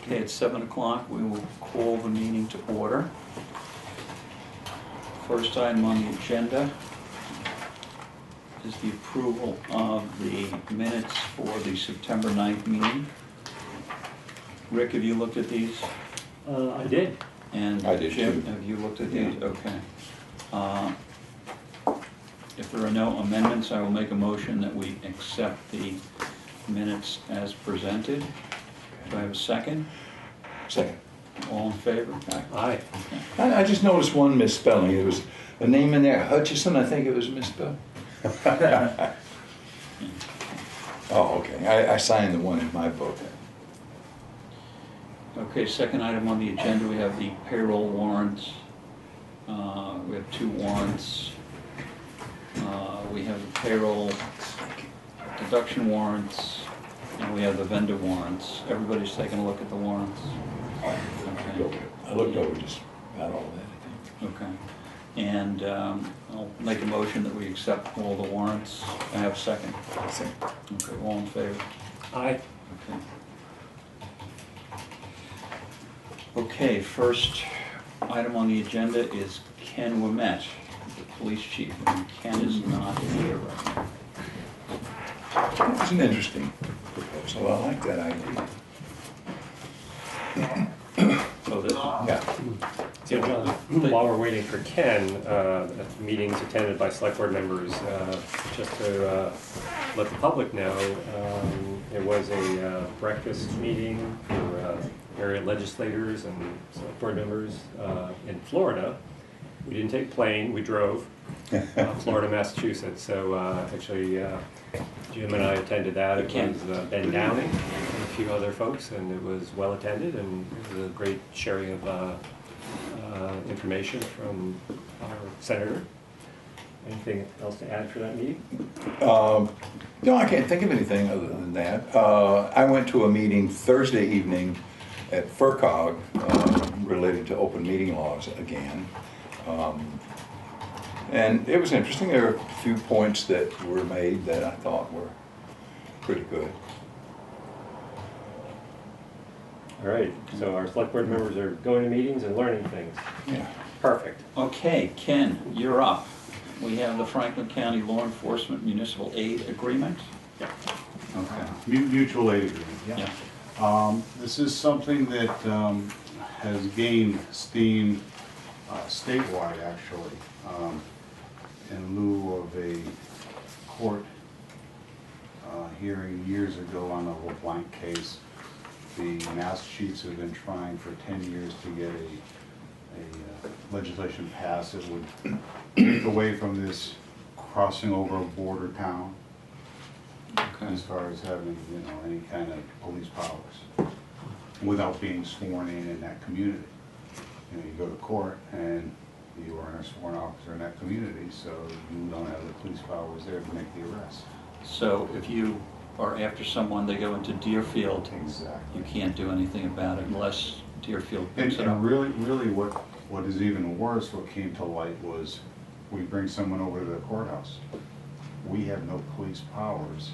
Okay, it's 7 o'clock. We will call the meeting to order. First item on the agenda is the approval of the minutes for the September 9th meeting. Rick, have you looked at these? I did. And I did Jim, too. have you looked at these? Yeah. Okay. If there are no amendments, I will make a motion that we accept the minutes as presented. Do I have a second? Second. All in favor? Aye. Okay. I just noticed one misspelling. It was a name in there, Hutchison, I think it was misspelled. Oh, okay. I signed the one in my book. Okay, second item on the agenda, we have the payroll warrants. We have 2 warrants. We have the payroll deduction warrants, and we have the vendor warrants. Everybody's taking a look at the warrants? I looked over just about all that, I think. Okay. And I'll make a motion that we accept all the warrants. I have a second. Second. Okay, all in favor? Aye. Okay. Okay, first item on the agenda is Ken Wimet, the police chief. And Ken is not here right now. It was an interesting proposal. I like that idea. Oh, this? Yeah. So, while we're waiting for Ken, at the meetings attended by select board members, just to let the public know, there was a breakfast meeting for area legislators and select board members in Florida. We didn't take plane, we drove, Florida, Massachusetts. So actually, Jim and I attended that. It was Ben Downing and a few other folks, and it was well attended, and it was a great sharing of information from our senator. Anything else to add for that meeting? No, I can't think of anything other than that. I went to a meeting Thursday evening at FCAT related to open meeting laws again. And it was interesting. There were a few points that were made that I thought were pretty good. All right, so our select board members are going to meetings and learning things. Yeah. Perfect. Okay, Ken, you're up. We have the Franklin County Law Enforcement Municipal Aid Agreement. Yeah. Okay. Mutual aid agreement, Yeah. This is something that has gained steam statewide, actually, in lieu of a court hearing years ago on a LeBlanc case. The Mass Chiefs have been trying for 10 years to get a legislation passed that would take away from this crossing over a border town. Okay. As far as having, any kind of police powers without being sworn in that community. You go to court and you are a sworn officer in that community, so you don't have the police powers there to make the arrest. So if you are after someone, they go into Deerfield, Exactly. you can't do anything about it unless Deerfield And, picks it up. really what is even worse, what came to light was we bring someone over to the courthouse. We have no police powers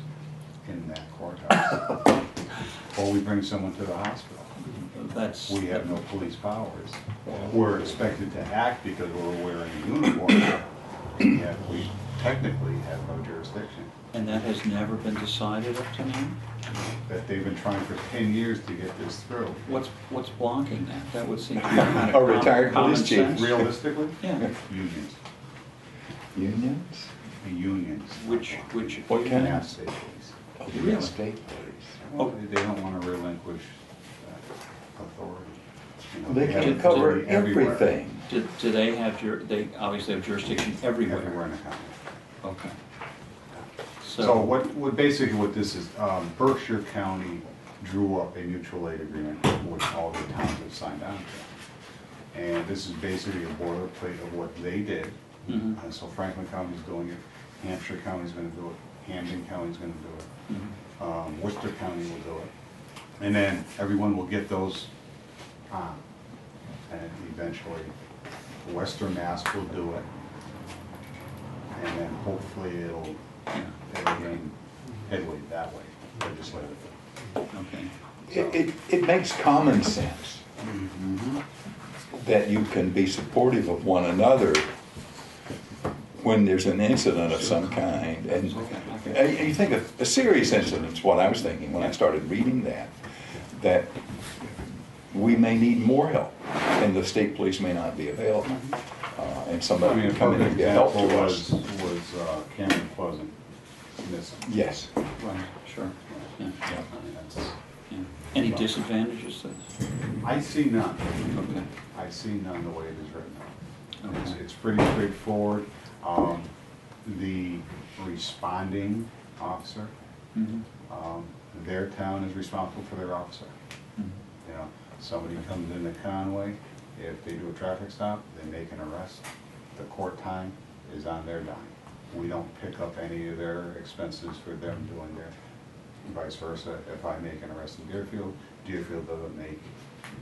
in that courthouse. Or we bring someone to the hospital. That's, We have no police powers. We're expected to act because we're wearing a uniform, yet we technically have no jurisdiction. and that has never been decided up to now? That they've been trying for 10 years to get this through. What's blocking that? That would seem to be kind A of retired common police chief. sense. Realistically? Yeah. Unions. Unions? Unions. Which What kind? Mass state police. Oh, the Really? state police. Well, they don't want to relinquish authority. They have can cover authority everywhere. everything. Do they have, they obviously have jurisdiction everywhere? Everywhere in the county. Okay. So what basically what this is, Berkshire County drew up a mutual aid agreement which all the towns have signed on to. And this is basically a boilerplate of what they did. Mhm. And so Franklin County's doing it, Hampshire County's gonna do it, Hamden County's gonna do it, Mhm. Worcester County will do it. And then everyone will get those on. And eventually Western Mass will do it. And then hopefully it'll gain headway that way, legislatively. Okay. it makes common sense that you can be supportive of one another when there's an incident of some kind. And you think of a serious incident is what I was thinking when I started reading that we may need more help, and the state police may not be available. And I somebody mean, a can come in perfect and get help example to was, us. Cameron Pleasant missing. Yes. Right, sure. Yeah. I mean, that's, Yeah. Any disadvantages to this? I see none. Okay. I see none the way it is written. Okay. It's pretty straightforward. The responding officer, Mhm. their town is responsible for their officer. Mhm. You know, somebody comes into Conway, if they do a traffic stop, they make an arrest, the court time is on their dime. We don't pick up any of their expenses for them doing their, vice versa. If I make an arrest in Deerfield, Deerfield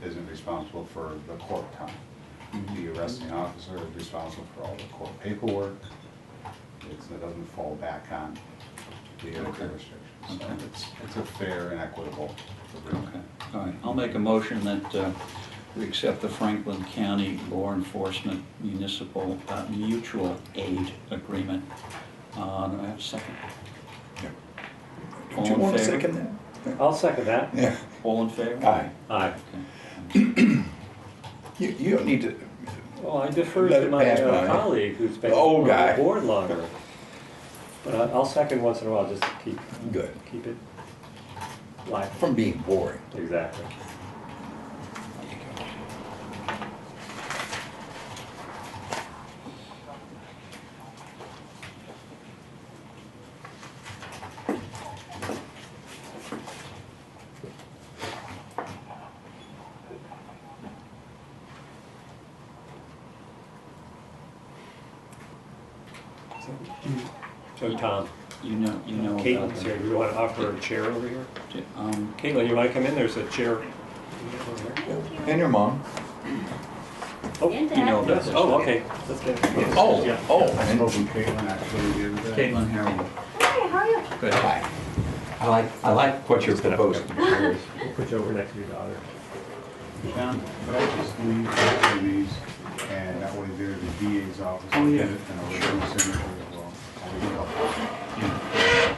isn't responsible for the court time. The arresting officer is responsible for all the court paperwork. It doesn't fall back on the other jurisdictions. So Okay. it's a fair and equitable agreement. Okay, all right. I'll make a motion that we accept the Franklin County Law Enforcement Municipal Mutual Aid Agreement. Do I have a second? Yeah. All Do you in want to favor? second that? I'll second that. Yeah. All in favor? Aye. Aye. Okay. You don't need to, Well, I defer Let to it my pass by. colleague who's been Old on guy. the board longer. But I'll second once in a while, just to keep it live. from being boring. Exactly. So Tom, You know about Caitlin's that. here. You want to offer a chair over here? Um, Caitlin, you want to come in? There's a chair. And your mom. Oh, You know about yes. this. Oh, okay. Let's get it. Oh, Yeah. oh. I and- spoke with Caitlin actually the other day. Caitlin, how are you? Hi, how are you? Good. Hi. I like what you're proposing. We'll put you over next to your daughter. John, could I just leave one of these, and that way there, the DA's office, Oh, yeah. and a original signature as well.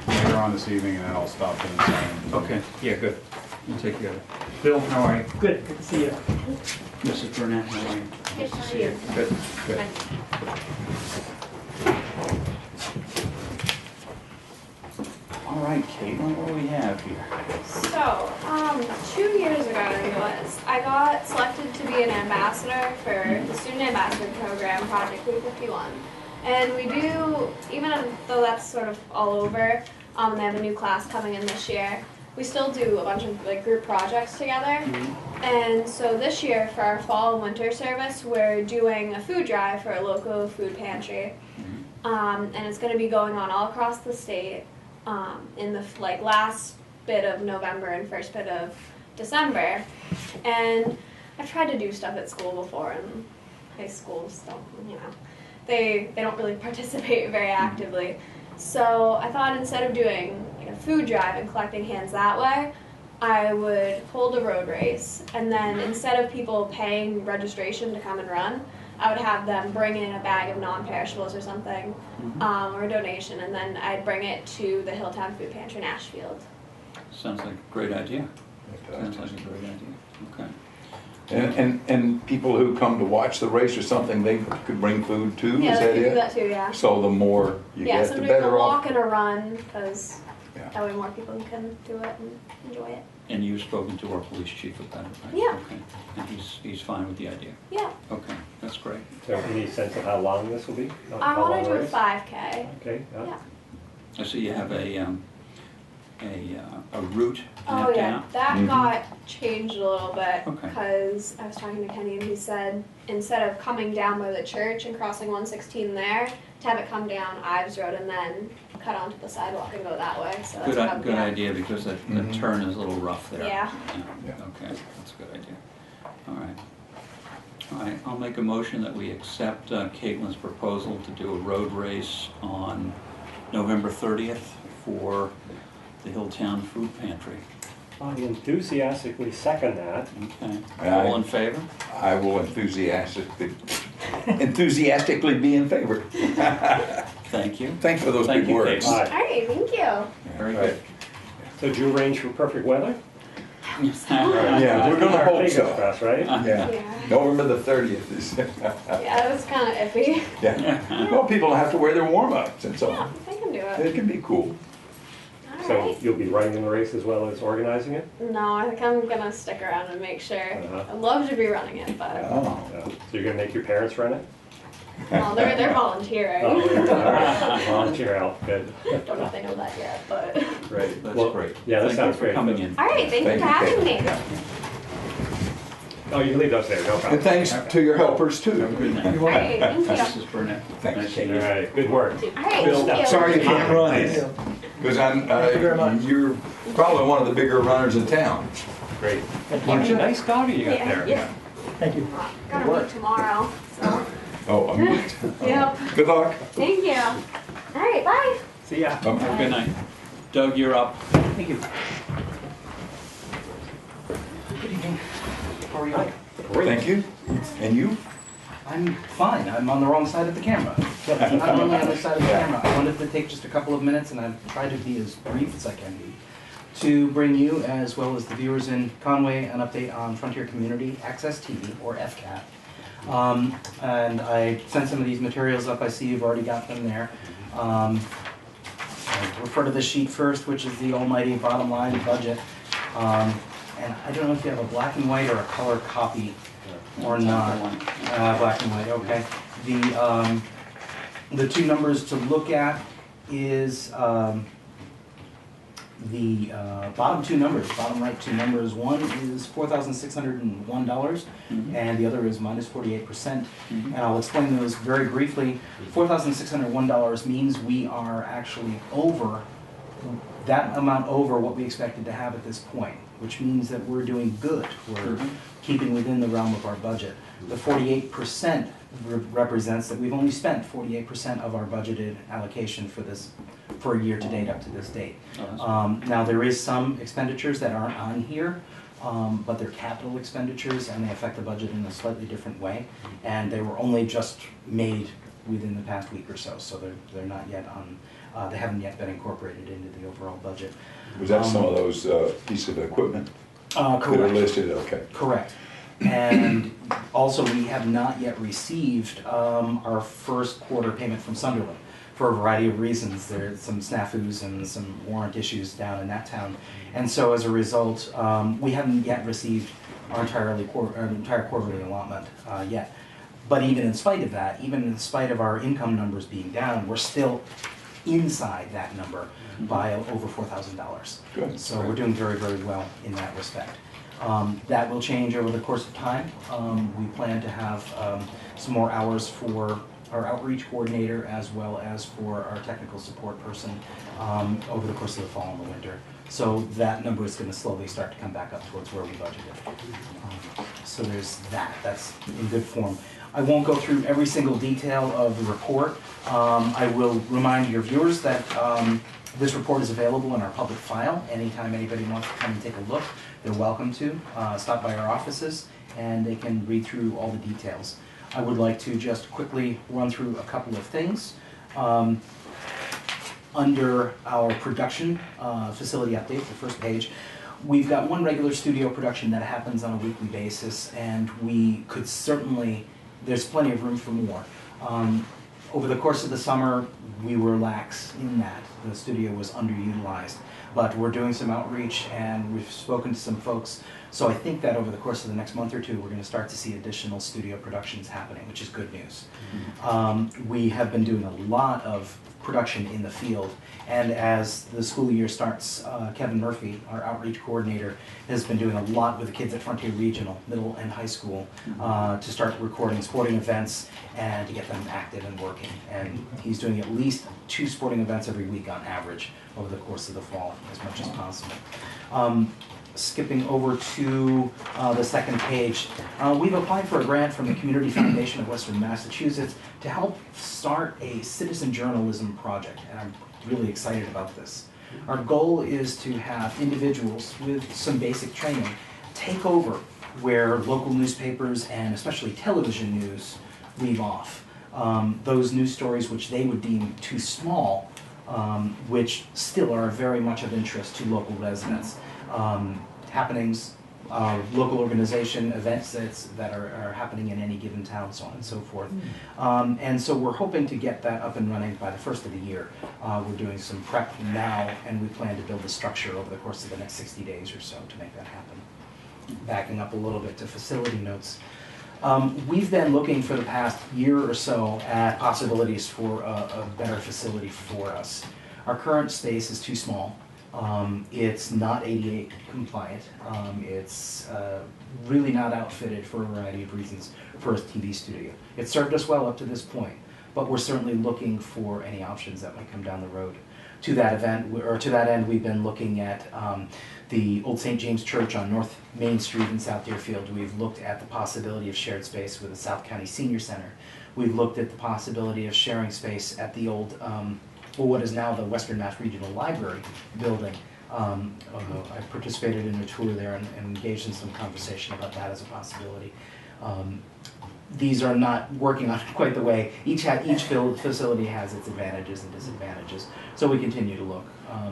Later on this evening, and then I'll stop in and sign. Okay, yeah, good. We'll take care of it. Bill, how are you? Good to see you. Mrs. Burnett, how are you? Good, how are you? Good, good. All right, Caitlin, what do we have here? So, 2 years ago I got selected to be an ambassador for the Student Ambassador Program, Project 351. And we do, even though that's sort of all over, they have a new class coming in this year, we still do a bunch of like group projects together. And so this year for our fall and winter service, we're doing a food drive for a local food pantry. And it's going to be going on all across the state in the last bit of November and first bit of December. And I've tried to do stuff at school before, and high schools don't, they don't really participate very actively. So I thought instead of doing a food drive and collecting hands that way, I would hold a road race, and then instead of people paying registration to come and run, I would have them bring in a bag of non-perishables or something, or a donation, and then I'd bring it to the Hilltown Food Pantry in Ashfield. Sounds like a great idea. Sounds like a great idea. Okay. And people who come to watch the race or something, they could bring food too, Yeah, is that they could do it? that too, yeah. So the more you Yeah, get, some the do a better walk off. and a run, because Yeah. that way more people can do it and enjoy it. And you've spoken to our police chief about it, right? Yeah. Okay. And he's fine with the idea? Yeah. Okay, that's great. So any sense of how long this will be? I How want long to do a race? 5K. Okay, yeah. Yeah. I see you have a route Oh mapped yeah, out. that Mhm. got changed a little bit Okay. because I was talking to Kenny and he said instead of coming down by the church and crossing 116 there, to have it come down Ives Road and then cut onto the sidewalk and go that way. So that's what I'm Good doing. idea, because that Mhm. turn is a little rough there. Yeah. Yeah. Okay, that's a good idea. All right. All right, I'll make a motion that we accept Caitlin's proposal to do a road race on November 30th for the Hilltown Food Pantry. I enthusiastically second that. Okay. Aye. All in favor? I will enthusiastically be in favor. Thank you. Thanks for those Thank big you, words. Kate. All right, thank you. Very Right. good. So did you arrange for perfect weather? Yeah, we're gonna Our hope fingers so. crossed, right? Yeah, Yeah. November the 30th is, Yeah, it was kind of iffy. yeah. Well, people have to wear their warm-ups and so Yeah, on. I can do It it. can be cool. All So right. you'll be running in the race as well as organizing it? No, I think I'm gonna stick around and make sure. Uh-huh. I'd love to be running it, but Oh. So you're gonna make your parents run it? well, they're volunteering. Oh, there you go. All right. Volunteer help, good. Don't know if they know that yet, but. Great. That's Well, great. Yeah, that Thank sounds you for great. coming in. All right, thank you for Kate. having me. Yeah. Oh, you can leave those there, no problem. And thanks to your helpers Have a too. good night. All right, thank you. Mrs. Burnett. Thanks. Nice to All meet you. right, good work. All right, Bill, thank you. Sorry you can't run it. Because you're probably one of the bigger runners in town. Great. Aren't you? Nice doggy you got Yeah, there. yeah. Thank you. Gotta meet tomorrow, so. Oh, I'm good. Yep. Good luck. Thank you. All right, bye. See ya. Have a good night. Doug, you're up. Thank you. Good evening. How are you? Great. Thank you. And you? I'm fine. I'm on the wrong side of the camera. But I'm not on the other side of the camera. I wanted to take just a couple of minutes, and I've tried to be as brief as I can be, to bring you, as well as the viewers in Conway, an update on Frontier Community Access TV, or FCAT. And I sent some of these materials up. I see you've already got them there. I'll refer to the sheet first, which is the almighty bottom line budget. And I don't know if you have a black and white or a color copy or not. Black and white, okay. The two numbers to look at is the bottom two numbers, bottom right two numbers. One is $4,601 and the other is minus 48%. And I'll explain those very briefly. $4,601 means we are actually over, that amount over what we expected to have at this point, which means that we're doing good. We're keeping within the realm of our budget. The 48% represents that we've only spent 48% of our budgeted allocation for this, for a year to date up to this date. Now there is some expenditures that aren't on here, but they're capital expenditures and they affect the budget in a slightly different way. And they were only just made within the past week or so, so they're not yet on, they haven't yet been incorporated into the overall budget. Was that some of those pieces of equipment that are Correct. listed? Okay. Correct. And also, we have not yet received our first quarter payment from Sunderland for a variety of reasons. There's some snafus and some warrant issues down in that town. And so as a result, we haven't yet received our entire quarterly allotment yet. But even in spite of that, even in spite of our income numbers being down, we're still inside that number by over $4,000. Good. So we're doing very, very well in that respect. That will change over the course of time. We plan to have some more hours for our outreach coordinator as well as for our technical support person over the course of the fall and the winter. So that number is going to slowly start to come back up towards where we budgeted. So there's that. That's in good form. I won't go through every single detail of the report. I will remind your viewers that this report is available in our public file. Anytime anybody wants to come and take a look, they're welcome to. Stop by our offices and they can read through all the details. I would like to just quickly run through a couple of things. Under our production facility update, the first page, we've got one regular studio production that happens on a weekly basis, and we could certainly, there's plenty of room for more. Over the course of the summer, we were lax in that. The studio was underutilized. But we're doing some outreach and we've spoken to some folks. So I think that over the course of the next month or two, we're going to start to see additional studio productions happening, which is good news. We have been doing a lot of production in the field. And as the school year starts, Kevin Murphy, our outreach coordinator, has been doing a lot with the kids at Frontier Regional, middle and high school, to start recording sporting events and to get them active and working. And he's doing at least 2 sporting events every week on average over the course of the fall, as much as possible. Skipping over to the second page, we've applied for a grant from the Community Foundation of Western Massachusetts to help start a citizen journalism project, and I'm really excited about this. Our goal is to have individuals with some basic training take over where local newspapers and especially television news leave off. Those news stories which they would deem too small, which still are very much of interest to local residents. Happenings, local organization events that are happening in any given town, so on and so forth. And so we're hoping to get that up and running by the first of the year. We're doing some prep now, and we plan to build the structure over the course of the next 60 days or so to make that happen. Backing up a little bit to facility notes. We've been looking for the past year or so at possibilities for a better facility for us. Our current space is too small. It's not ADA compliant. It's really not outfitted for a variety of reasons for a TV studio. It served us well up to this point, but we're certainly looking for any options that might come down the road. To that end, we've been looking at the old St. James Church on North Main Street in South Deerfield. We've looked at the possibility of shared space with the South County Senior Center. We've looked at the possibility of sharing space at the old, what is now the Western Mass Regional Library building. I participated in a tour there and engaged in some conversation about that as a possibility. These are not working on quite the way. Each facility has its advantages and disadvantages, so we continue to look.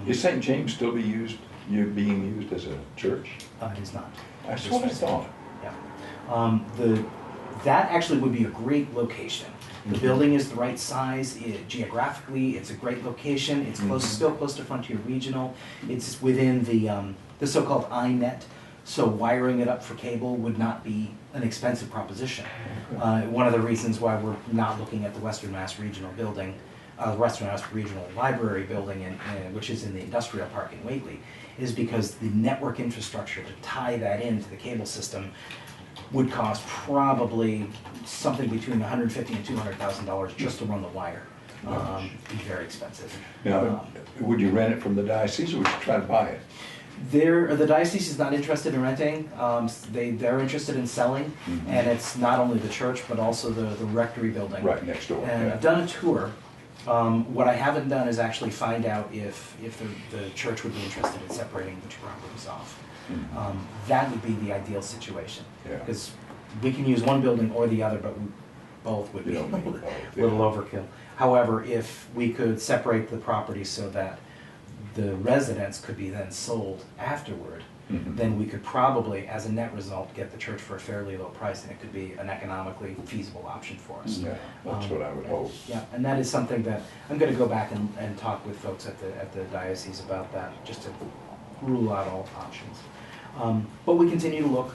Is St. James still being used as a church? It is not. That's what I thought. Yeah. That actually would be a great location. The building is the right size. Geographically, it's a great location. It's still close to Frontier Regional. It's within the so-called INET, so wiring it up for cable would not be an expensive proposition. One of the reasons why we're not looking at the Western Mass Regional building, Western Mass Regional Library building, which is in the industrial park in Whately, is because the network infrastructure to tie that into the cable system would cost probably something between $150,000 and $200,000 just to run the wire. Be very expensive. Now, would you rent it from the diocese, or would you try to buy it? The diocese is not interested in renting. They're interested in selling, and it's not only the church but also the rectory building. Right next door. And Yeah. I've done a tour. What I haven't done is actually find out if the church would be interested in separating the two properties off. That would be the ideal situation, because we can use one building or the other, but both would be a little overkill. However, if we could separate the property so that the residents could be then sold afterward, then we could probably, as a net result, get the church for a fairly low price, and it could be an economically feasible option for us. Yeah, that's what I would hope. Yeah, and that is something that I'm going to go back and talk with folks at the diocese about that, just to rule out all options. But we continue to look.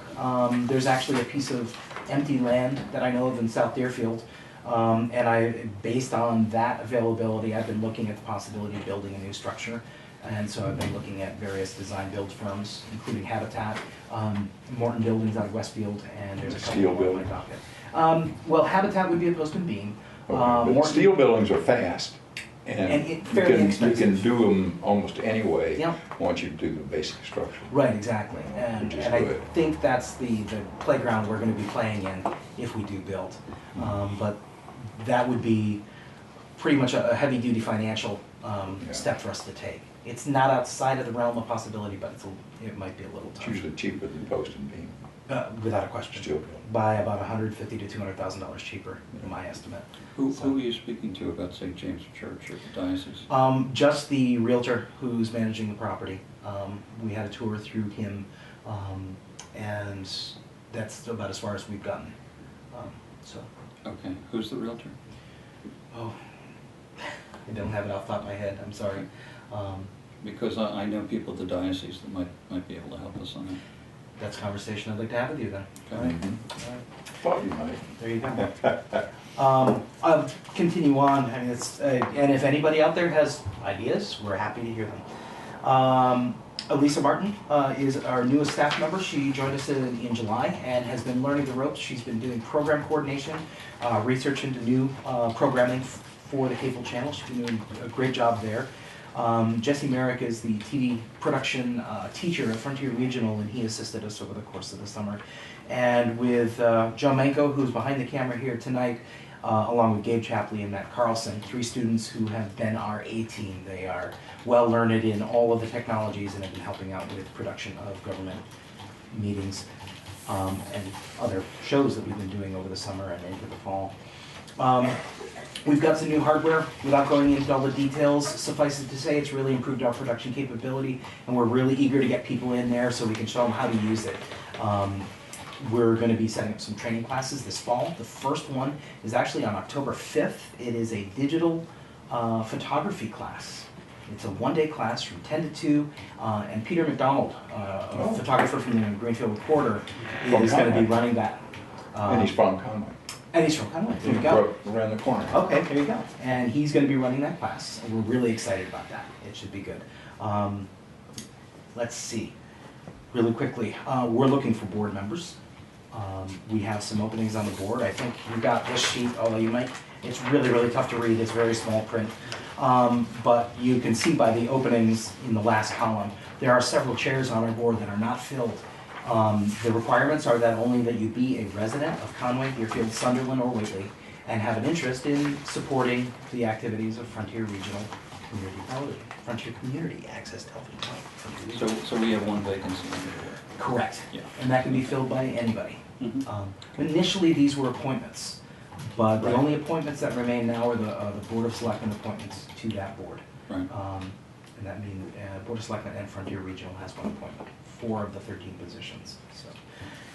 There's actually a piece of empty land that I know of in South Deerfield, and based on that availability, I've been looking at the possibility of building a new structure. And so I've been looking at various design build firms, including Habitat, Morton Buildings out of Westfield, and there's a couple Steel more on my building. docket. Well, Habitat would be a post and beam. But steel buildings are fast, and fairly you expensive. can do them almost anyway Yeah. once you do the basic structure. Right, exactly. Which is And I good. think that's the playground we're going to be playing in if we do build. But that would be pretty much a heavy-duty financial step for us to take. It's not outside of the realm of possibility, but it might be a little It's tough. usually cheaper than post and beam. Without a question. Steel building. By about $150,000 to $200,000 cheaper, in my estimate. Who are you speaking to about St. James Church or the diocese? Just the realtor who's managing the property. We had a tour through him, and that's about as far as we've gotten. So, Okay, who's the realtor? oh, I don't have it off the top of my head, I'm sorry. Because I know people at the diocese that might be able to help us on that. That's a conversation I'd like to have with you then. Okay. All right. Thought you might. There you go. I'll continue on. I mean, and if anybody out there has ideas, we're happy to hear them. Elisa Martin is our newest staff member. She joined us in July and has been learning the ropes. She's been doing program coordination, research into new programming for the cable channel. She's been doing a great job there. Jesse Merrick is the TV production teacher at Frontier Regional, and he assisted us over the course of the summer. And with Joe Manko, who's behind the camera here tonight, along with Gabe Chapley and Matt Carlson, 3 students who have been our A-team. They are well learned in all of the technologies and have been helping out with production of government meetings and other shows that we've been doing over the summer and into the fall. We've got some new hardware. Without going into all the details, suffice it to say it's really improved our production capability, and we're really eager to get people in there so we can show them how to use it. We're going to be setting up some training classes this fall. The first one is actually on October 5th. It is a digital photography class. It's a one-day class from 10 to 2, and Peter McDonald, a photographer from the Greenfield Reporter, is going to be running that. And he's from Conway. And he's from Conway. There you go. Around the corner. Okay, there you go. And he's going to be running that class, and we're really excited about that. It should be good. Let's see. Really quickly, we're looking for board members. We have some openings on the board. I think you got this sheet, although you might, it's really, really tough to read. It's very small print. But you can see by the openings in the last column, there are several chairs on our board that are not filled. The requirements are that only that you be a resident of Conway, Deerfield, Sunderland, or Whately, and have an interest in supporting the activities of Frontier Regional Community Television, Frontier Community Access Television. So we have one vacancy on the board. Correct. Yeah. And that can be filled by anybody. Mhm. Initially, these were appointments, but the Right. only appointments that remain now are the Board of Selectmen appointments to that board. Right. And that means Board of Selectmen and Frontier Regional has one appointment, 4 of the 13 positions. So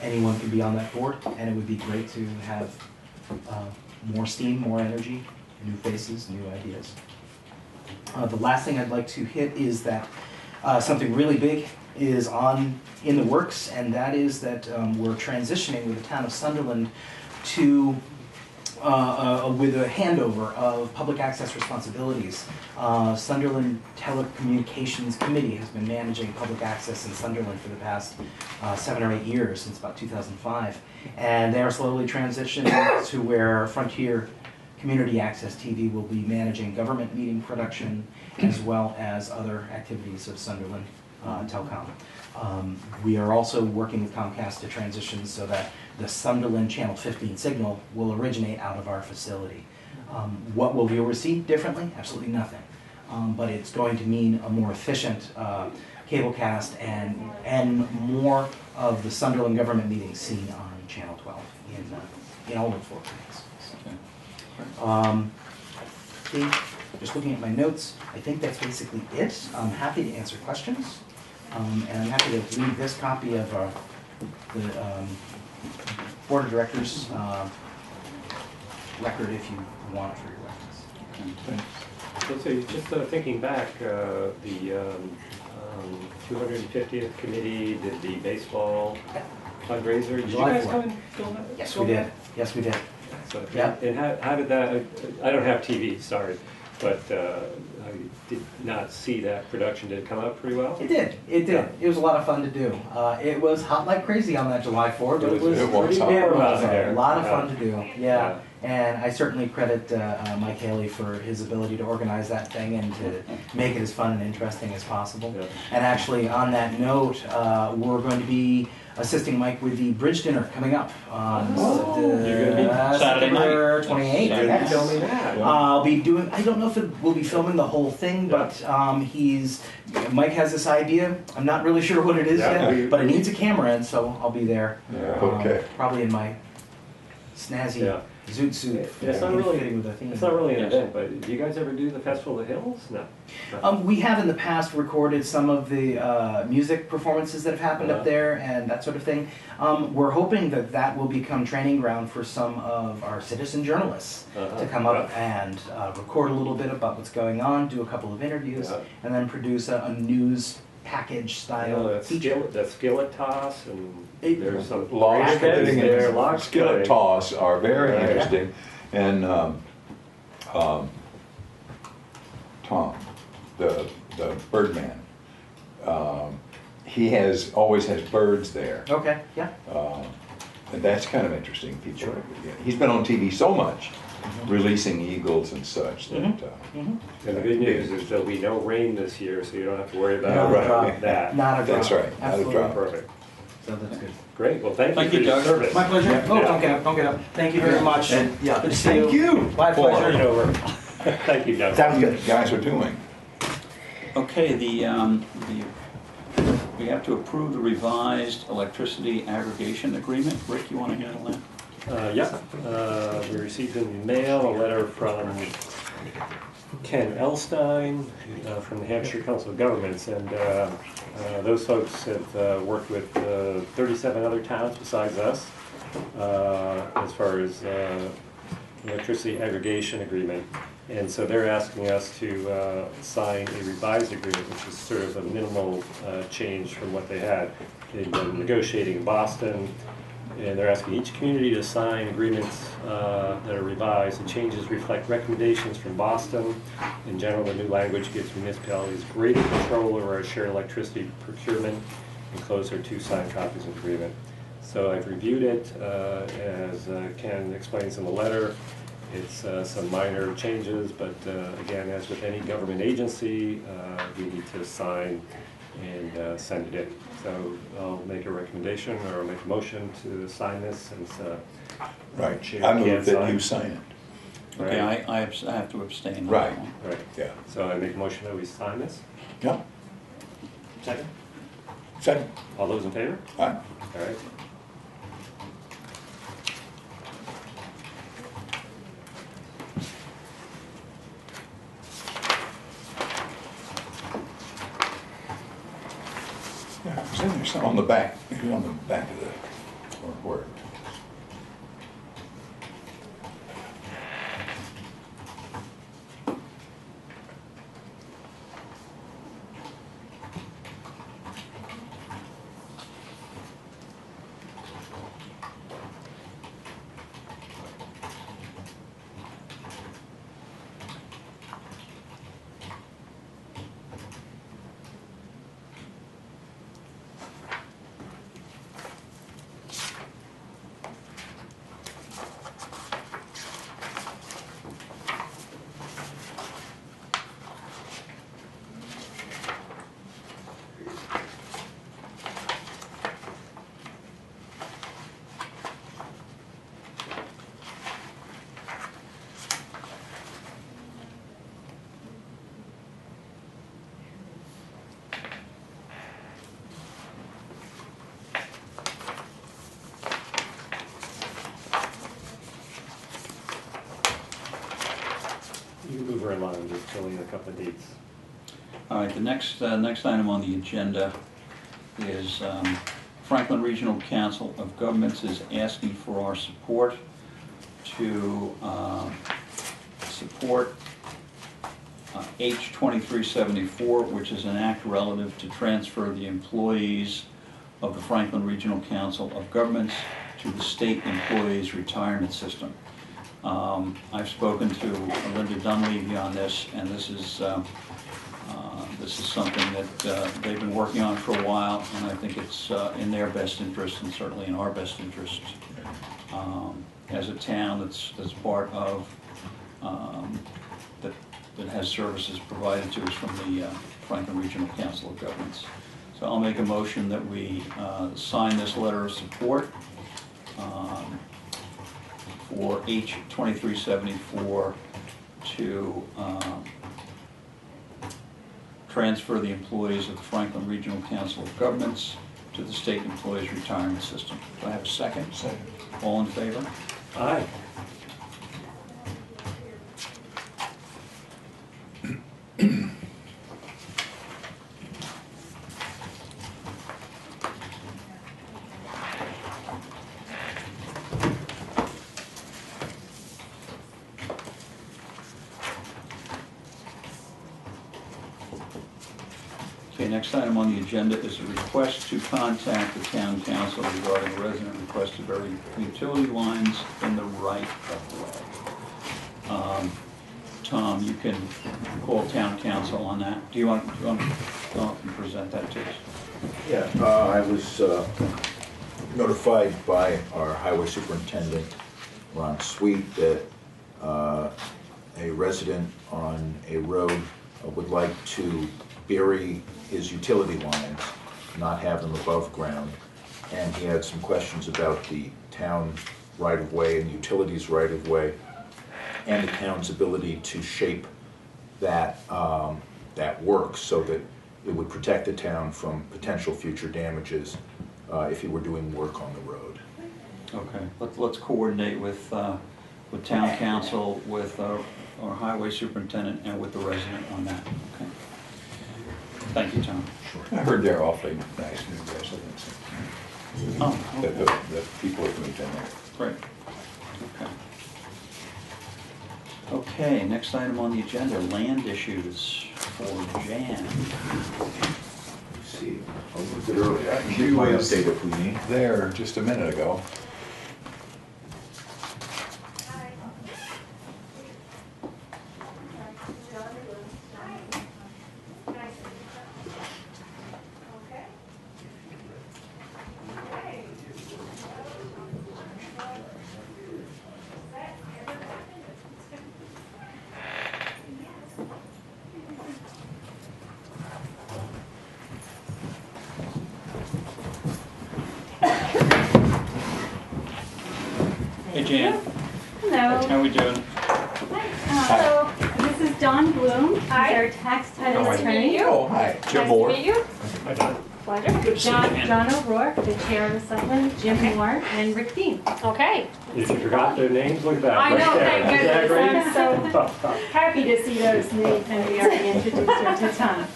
anyone can be on that board, and it would be great to have more steam, more energy, new faces, new ideas. The last thing I'd like to hit is that something really big is in the works, and that is that we're transitioning with the town of Sunderland to with a handover of public access responsibilities. Sunderland Telecommunications Committee has been managing public access in Sunderland for the past 7 or 8 years, since about 2005, and they are slowly transitioning to where Frontier Community Access TV will be managing government meeting production as well as other activities of Sunderland Telecom. We are also working with Comcast to transition so that the Sunderland Channel 15 signal will originate out of our facility. What will you receive differently? Absolutely nothing. But it's going to mean a more efficient cablecast and more of the Sunderland government meetings seen on Channel 12 in all of 4 countries. I think, just looking at my notes, I think that's basically it. I'm happy to answer questions. And I'm happy to leave this copy of the Board of Directors record if you want it for your reference. Okay, thanks. So just thinking back, the 250th committee did the baseball fundraiser. Did you July guys 4th. come and film that? Yes, film we did. that? Yes, we did. So, Yep. And how did that, I don't have TV, sorry, but I did not see that production. Did it come out pretty well? It did. It did. Yeah. It was a lot of fun to do. It was hot like crazy on that July 4th, but It was pretty hot. it was Yeah. a lot of Yeah. fun to do. Yeah. And I certainly credit Mike Haley for his ability to organize that thing and to make it as fun and interesting as possible. Yeah. And actually, on that note, we're going to be assisting Mike with the bridge dinner coming up on You're gonna be Saturday night. September 28th. Saturday You're night. filming that. I'll be doing, I don't know if we'll be filming the whole thing, but Mike has this idea. I'm not really sure what it is Yeah. yet, but it needs a camera, and so I'll be there. Yeah. Okay. Probably in my snazzy Yeah. zoot suit, It's not really, fitting with the theme. it's not really an Yes. event, but do you guys ever do the Festival of the Hills? No. We have in the past recorded some of the music performances that have happened up there and that sort of thing. We're hoping that that will become training ground for some of our citizen journalists to come up and record a little bit about what's going on, do a couple of interviews, Yeah. and then produce a news package style That's feature. skillet toss, and It- there's some Log rackets splitting there, and log skillet splitting. toss are very Right. interesting. And Tom, the Birdman, he always has birds there. Okay, yeah. And that's kind of interesting. People, he's been on TV so much, releasing eagles and such that. And the good news is there'll be no rain this year, so you don't have to worry Not about a drop. that. Not a drop. That's right, not a Absolutely. drop. Perfect. So that's good. Great, well, thank Thank you you, for your Doug. service. My pleasure. Yeah. Oh, don't get up, don't get up. Thank you very much. And, yeah, Good to see thank you. My for pleasure. Turn it over. Thank you, Doug. What you guys are doing. Okay, we have to approve the revised electricity aggregation agreement. Rick, you want to handle that? We received in the mail a letter from Ken Elstein from the Hampshire Council of Governments, and those folks have worked with 37 other towns besides us as far as electricity aggregation agreement. And so they're asking us to sign a revised agreement, which is sort of a minimal change from what they had. They've been negotiating in Boston, and they're asking each community to sign agreements that are revised. The changes reflect recommendations from Boston. In general, the new language gives municipalities greater control over our shared electricity procurement and close our 2 signed copies of the agreement. So I've reviewed it, as Ken explains in the letter. It's some minor changes, but again, as with any government agency, we need to sign and send it in. So I'll make a recommendation or make a motion to sign this since Right. Chair I move can't that sign. you sign it. Okay, Right. I have to abstain on Right. that one. Right. Yeah. So I make a motion that we sign this. Yeah. Second. Second. All those in favor? Aye. All right. Yeah, it's in there somewhere. On the back, maybe on the back of the report. You can move her along, just fill in a couple of dates. All right, the next item on the agenda is Franklin Regional Council of Governments is asking for our support to support H 2374, which is an act relative to transfer the employees of the Franklin Regional Council of Governments to the state employees retirement system. I've spoken to Linda Dunleavy on this, and this is something that they've been working on for a while, and I think it's in their best interest and certainly in our best interest as a town that's part of that has services provided to us from the Franklin Regional Council of Governments. So I'll make a motion that we sign this letter of support for H 2374 to transfer the employees of the Franklin Regional Council of Governments to the state employees retirement system. Do I have a second? Second. All in favor? Aye. Okay, next item on the agenda is a request to contact the town council regarding a resident request to bury utility lines in the right of way. Tom, you can call town council on that. Do you want to go up and present that to us? Yeah, I was notified by our highway superintendent, Ron Sweet, that a resident on a road would like to bury his utility lines, not have them above ground. and he had some questions about the town right-of-way and utilities right-of-way, and the town's ability to shape that, that work so that it would protect the town from potential future damages if he were doing work on the road. Okay, let's coordinate with town council, with our highway superintendent, and with the resident on that, okay? Thank you, Tom. I heard they're awfully nice new residents. Oh, The people have moved in there. great. Okay. Okay, next item on the agenda, land issues for Jan. Let's see, I looked at it earlier. I can She give my was- update if we need. There just a minute ago. Hey, Jan, Hello. how we doing? So this is Dawn Bloom. He's Hi. our tax title Nice to meet attorney. Oh, hi, Jim Nice Moore. to meet you. Hi, Don. Pleasure. John O'Rourke, the chair of the Selectmen, Jim Moore, and Rick Dean. Okay. If you forgot their names, look at that. I right know, there. thank Isn't that goodness. great? I'm so happy to see those names. And we already introduced her to Tom.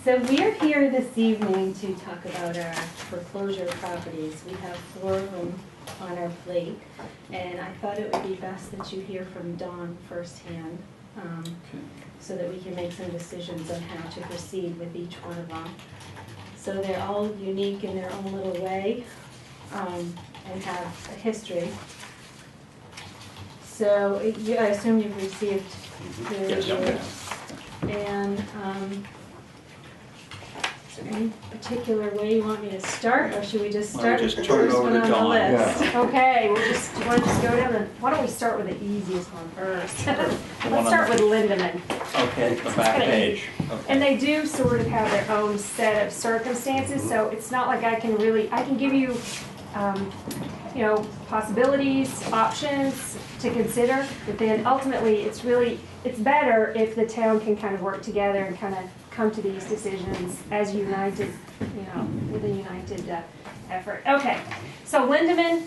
So we are here this evening to talk about our foreclosure properties. We have 4 of them on our plate, and I thought it would be best that you hear from Dawn firsthand, so that we can make some decisions on how to proceed with each one of them. So they're all unique in their own little way, and have a history. So I assume you've received the Yes, okay. and, is there any particular way you want me to start, or should we just Why don't start we with the just turn it first over one to on the Dawn? list? Yeah. Okay, we'll want to just go down the, why don't we start with the easiest one first? one Let's on start the- with Lindemann. Okay, the back page. Okay. And they do sort of have their own set of circumstances, so it's not like I can give you, you know, possibilities, options to consider, but then ultimately, it's better if the town can kind of work together and kind of come to these decisions as united, you know, with a united effort. Okay, so Lindemann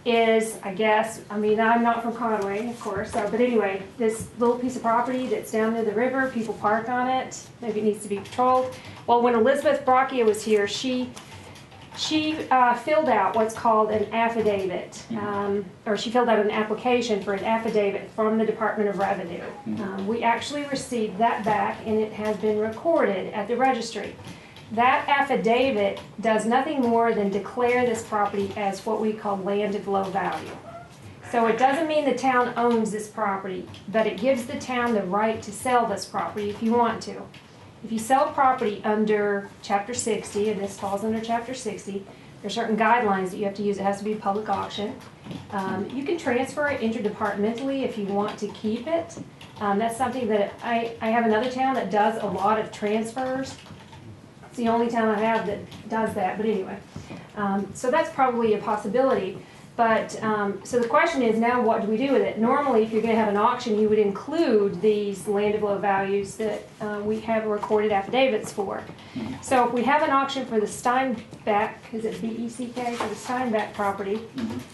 is, I guess, I mean, I'm not from Conway, of course, but anyway, this little piece of property that's down near the river, people park on it, maybe it needs to be patrolled. Well, when Elizabeth Brockia was here, she filled out what's called an affidavit, or she filled out an application for an affidavit from the Department of Revenue. We actually received that back, and it has been recorded at the registry. That affidavit does nothing more than declare this property as what we call land of low value. So it doesn't mean the town owns this property, but it gives the town the right to sell this property if you want to. If you sell property under Chapter 60, and this falls under Chapter 60, there are certain guidelines that you have to use. It has to be a public auction. You can transfer it interdepartmentally if you want to keep it. That's something that I have another town that does a lot of transfers. It's the only town I have that does that, but anyway. So that's probably a possibility. But, so the question is now, what do we do with it? Normally, if you're gonna have an auction, you would include these land of low values that we have recorded affidavits for. So if we have an auction for the Steinbeck, is it B-E-C-K, for the Steinbeck property,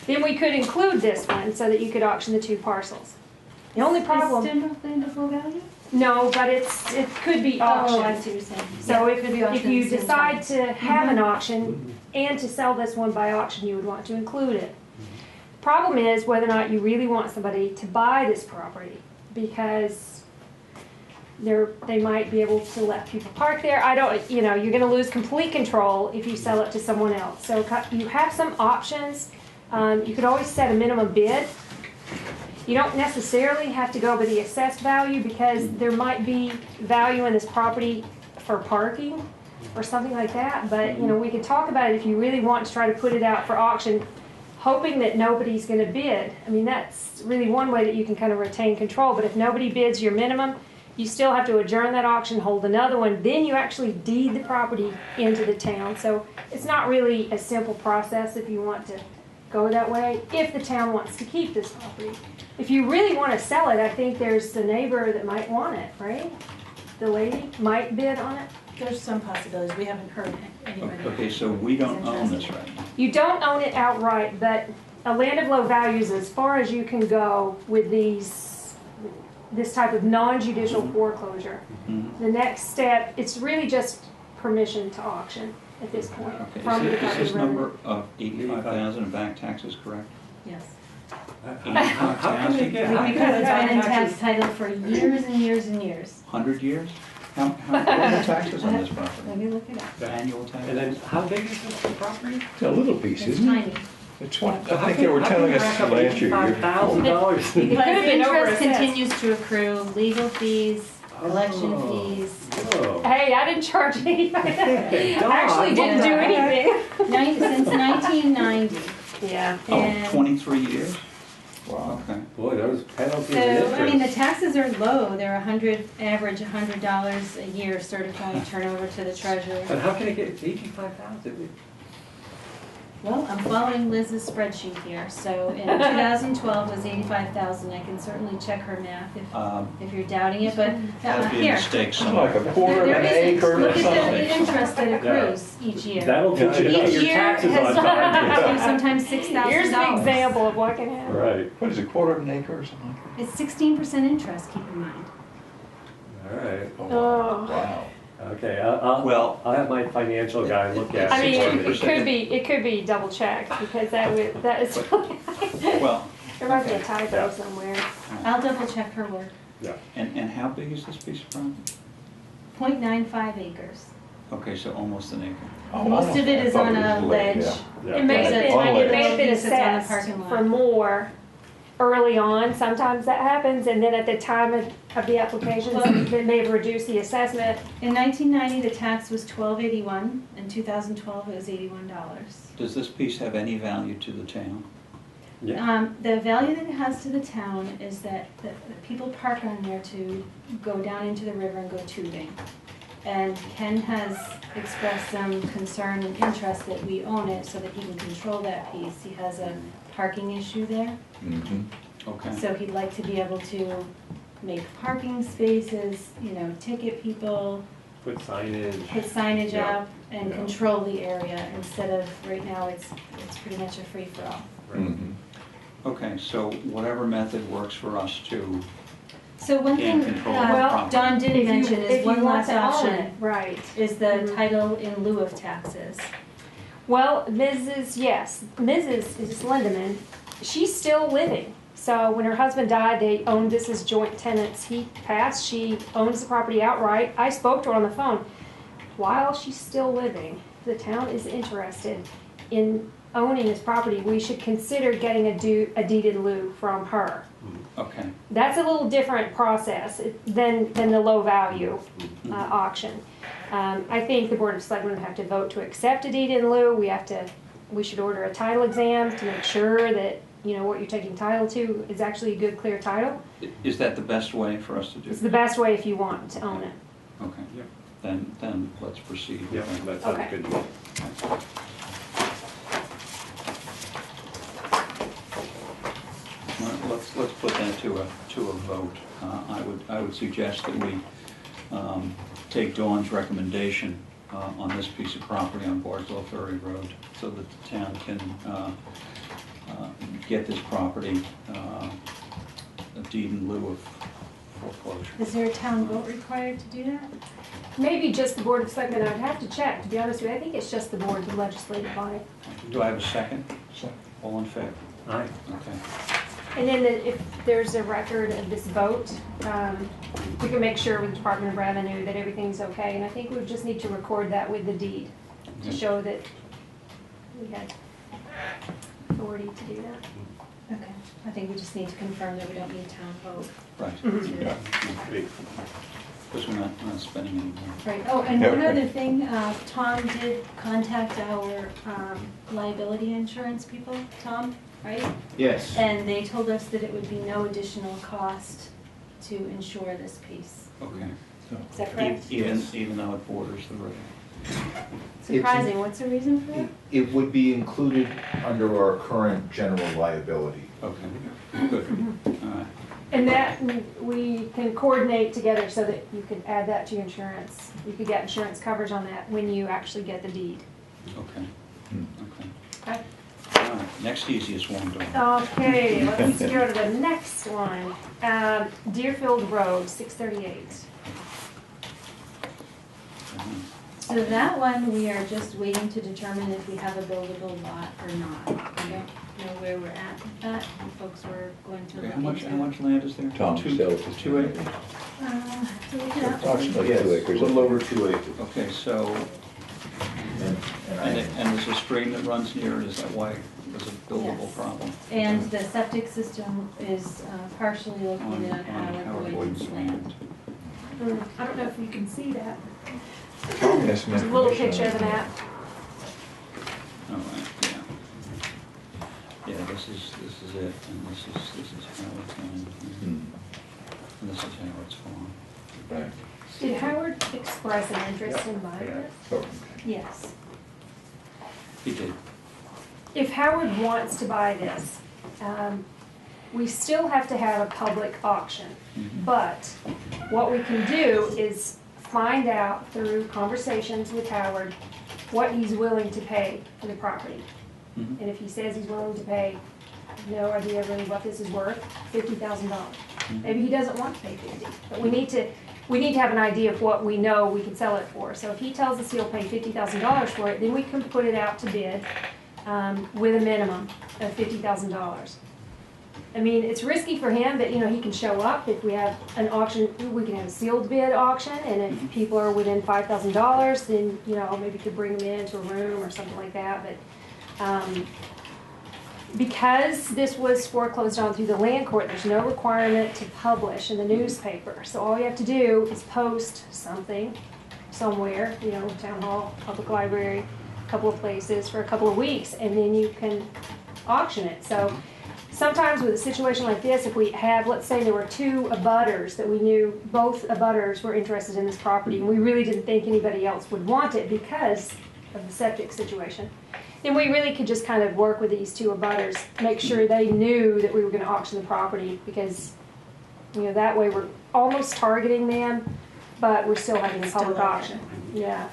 then we could include this one so that you could auction the 2 parcels. The only problem. Is Steinbeck land of low value? No, but it could be auctioned. Oh, I see what you're saying. So Yeah, could be if auctioned you at the same decide time. to have an auction and to sell this one by auction, you would want to include it. Problem is whether or not you really want somebody to buy this property, because they might be able to let people park there. I don't, you know, you're gonna lose complete control if you sell it to someone else. So you have some options. You could always set a minimum bid. You don't necessarily have to go by the assessed value, because there might be value in this property for parking or something like that. But, you know, we could talk about it if you really want to try to put it out for auction, hoping that nobody's going to bid. I mean, that's really one way that you can kind of retain control. But if nobody bids your minimum, You still have to adjourn that auction, hold another one, then you actually deed the property into the town. So it's not really a simple process if you want to go that way, if the town wants to keep this property. If you really want to sell it, I think there's the neighbor that might want it, right? The lady might bid on it. There's some possibilities, we haven't heard anybody. Okay, so we don't own this right now. You don't own it outright, but a land of low value is as far as you can go with this type of non-judicial foreclosure. Mhm. The next step, it's really just permission to auction at this point. Okay, from the is Department this of Revenue. number of 85,000 in back taxes correct? Yes. How can they get? how can Because it's they been in get tax title for years and years and years. 100 years? What are the taxes on this Let property? me look it up. Annual And then, taxes? how big is this property? It's a little piece, It's isn't it? tiny. It's one, I think they were telling us last year. $85,000. Because been interest overassessed. continues to accrue, legal fees, election Oh. fees. Oh. Hey, I didn't charge anybody. I Dog, actually didn't what do the heck? anything. Since 1990. Yeah. Oh, And 23 years? Wow. Okay. Boy, those penalties and so, I mean, the interest. taxes are low. They're average $100 a year certified turnover to the treasurer. But how can it get 85,000? Well, I'm following Liz's spreadsheet here. So in 2012 was 85,000. I can certainly check her math if you're doubting it, but That'd be a here. mistake It's somewhere. like a quarter of There an isn't. acre or Look at something. the interest that accrues each year. That'll teach you to pay Each your year taxes has on time. sometimes $6,000. Here's an example of what can happen. Right, What is it, quarter of an acre or something like that? It's 16% interest, keep in mind. all right. Oh, wow. Okay, Well- I'll have my financial guy look at it. I mean, for me. it could be double checked because that is, Well, there might be a okay. typo somewhere. I'll double check her work. Yeah. And how big is this piece of property? 0.95 acres. Okay, so almost an acre. Oh, Most of it I is thought on it a was ledge. yeah. It may have There's a been, tiny it may have been little piece that's on the assessed parking lot. for more early on. Sometimes that happens, and then at the time of the application, they may have reduced the assessment. In 1990, the tax was $12.81. In 2012, it was $81. Does this piece have any value to the town? Yeah. The value that it has to the town is that the people park on there to go down into the river and go tubing. And Ken has expressed some concern and interest that we own it so that he can control that piece. He has a parking issue there, Mhm. Okay. so he'd like to be able to make parking spaces, ticket people, Put signage. put signage Yeah. up, and Yeah. control the area, instead of, right now, it's pretty much a free-for-all. Mhm. Okay, so whatever method works for us to So one gain thing control of the Well, property. Don If didn't you- mention if is you one want last to own option, it, right. is the Mhm. title in lieu of taxes. Well, Mrs. Lindeman, she's still living. So when her husband died, they owned this as joint tenants. He passed, she owns the property outright. I spoke to her on the phone. While she's still living, the town is interested in owning this property. We should consider getting a deed in lieu from her. Okay, That's a little different process than the low value auction. I think the Board of Selectmen would have to vote to accept a deed in lieu. We should order a title exam to make sure that, what you're taking title to is actually a good, clear title. is that the best way for us to do? It's the best way if you want to own it. Okay, Yeah. then let's proceed. Yeah, that sounds Okay. good to me. Well, let's put that to a vote. I would suggest that we take Dawn's recommendation on this piece of property on Bardwell Ferry Road so that the town can get this property a deed in lieu of foreclosure. Is there a town vote required to do that? Maybe just the Board of Selectmen, I'd have to check, to be honest with you. I think it's just the board, the legislative body. Do I have a second? All in favor? Aye. Okay. And then if there's a record of this vote, we can make sure with the Department of Revenue that everything's okay. And I think we just need to record that with the deed to Okay. show that we had authority to do that. Okay, I think we just need to confirm that we don't need a town vote. Right, Yeah. Great. because we're not spending any more. Right, oh, and Yeah, one okay. other thing, Tom did contact our liability insurance people, Tom, right? Yes. And they told us that it would be no additional cost to ensure this piece. Okay. Is that correct? Even though it borders the river. Surprising, what's the reason for that? It would be included under our current general liability. Okay, good. All right. And that, we can coordinate together so that you can add that to your insurance. You could get insurance coverage on that when you actually get the deed. Okay. Hmm. Okay. Okay. All right. Next easiest one, Dawn. Okay, let's go to the next one. Deerfield Road, 638. So that one, we are just waiting to determine if we have a buildable lot or not. We don't know where we're at with that. Folks were going to Okay, look how into. much land is there? Tom, Two- sell it to 2 acres? Have to look it up. Approximately Yes, 2 a acres. little over 2 acres. Okay, so, And and there's a stream that runs near it, is that why there's a buildable Yes. problem? And the septic system is partially located on Howard Howard Boyden's Boyden's land. I don't know if you can see that. Tom has some There's a little information picture on of the it. map. All right, yeah. Yeah, this is it, and this is Howard's land, Hmm. and this is Howard's farm. Right. Did Howard express an interest in buying this? Oh, okay. Yes. He did. If Howard wants to buy this, we still have to have a public auction. Mhm. But what we can do is find out through conversations with Howard what he's willing to pay for the property. Mhm. And if he says he's willing to pay, no idea really what this is worth, $50,000. Mhm. Maybe he doesn't want to pay 50, but we need to have an idea of what we know we can sell it for. So if he tells us he'll pay $50,000 for it, then we can put it out to bid with a minimum of $50,000. I mean, it's risky for him, but he can show up. If we have an auction, we can have a sealed bid auction, and if people are within $5,000, then, maybe could bring them into a room or something like that. But because this was foreclosed on through the land court, there's no requirement to publish in the newspaper. So all you have to do is post something somewhere, town hall, public library, a couple of places for a couple of weeks, and then you can auction it. So sometimes with a situation like this, if we have, let's say there were 2 abutters that we knew both abutters were interested in this property, and we really didn't think anybody else would want it because of the septic situation, then we really could just kind of work with these 2 abutters, make sure they knew that we were going to auction the property, because that way we're almost targeting them, but we're still having a public Still auction. Yeah.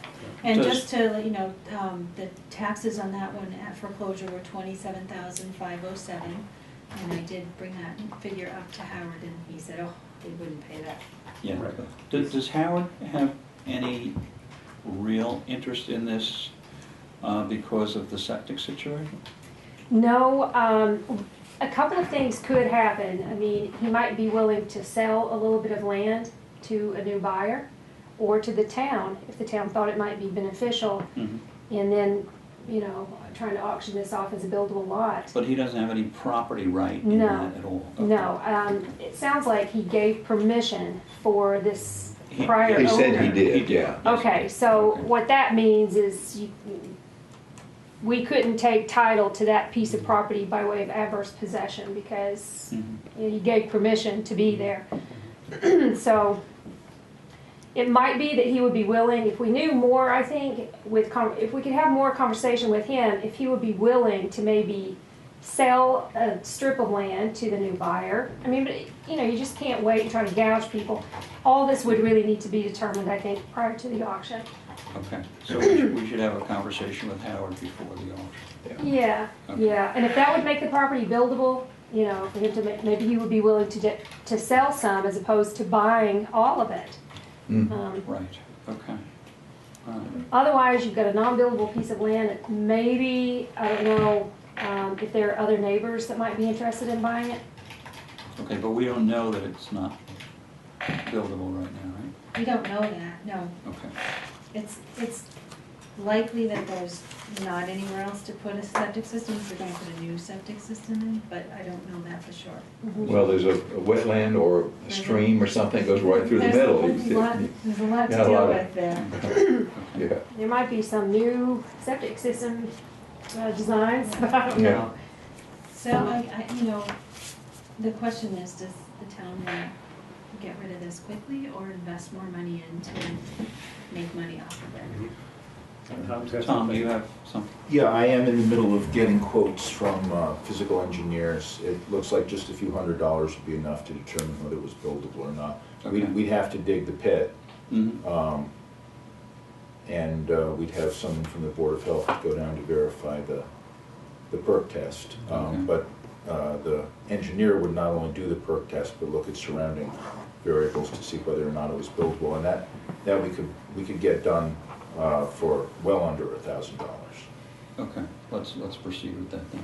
And Does- just to let you know, the taxes on that one at foreclosure were $27,507. And I did bring that figure up to Howard, and he said, oh, they wouldn't pay that. Yeah. Right. Does Howard have any real interest in this because of the septic situation? No, a couple of things could happen. I mean, he might be willing to sell a little bit of land to a new buyer or to the town if the town thought it might be beneficial, Mhm. and then, trying to auction this off as a buildable lot. But he doesn't have any property right in No. that at all? Okay. No, it sounds like he gave permission for this He- prior owner. He said he He did, did. yeah. Okay, so Okay. what that means is we couldn't take title to that piece of property by way of adverse possession because Mhm. he gave permission to be there. So it might be that he would be willing, if we knew more, I think, if we could have more conversation with him, if he would be willing to maybe sell a strip of land to the new buyer. I mean, but, you just can't wait and try to gouge people. All this would really need to be determined, I think, prior to the auction. Okay, so we should have a conversation with Howard before the auction. Yeah, Okay. yeah, and if that would make the property buildable, for him to, maybe he would be willing to sell some as opposed to buying all of it. Mhm. Right, okay. All right. Otherwise, you've got a non-buildable piece of land that maybe, I don't know, if there are other neighbors that might be interested in buying it. Okay, but we don't know that it's not buildable right now, right? We don't know that, no. Okay. It's likely that there's not anywhere else to put a septic system, so they're going to put a new septic system in, but I don't know that for sure. Well, there's a wetland or a stream or something goes right through the middle. There's a lot Yeah, to a deal lot of- with there. Yeah. There might be some new septic system designs, but I don't Yeah. know. So the question is, does the town want get rid of this quickly or invest more money in to make money off of it. Tom, you have something? Yeah, I am in the middle of getting quotes from physical engineers. It looks like just a few $100s would be enough to determine whether it was buildable or not. Okay. We'd have to dig the pit, Mhm. and we'd have someone from the Board of Health go down to verify the perk test. Okay. But the engineer would not only do the perk test, but look at surrounding variables to see whether or not it was buildable, and that we could get done for well under $1,000. Okay, let's proceed with that then.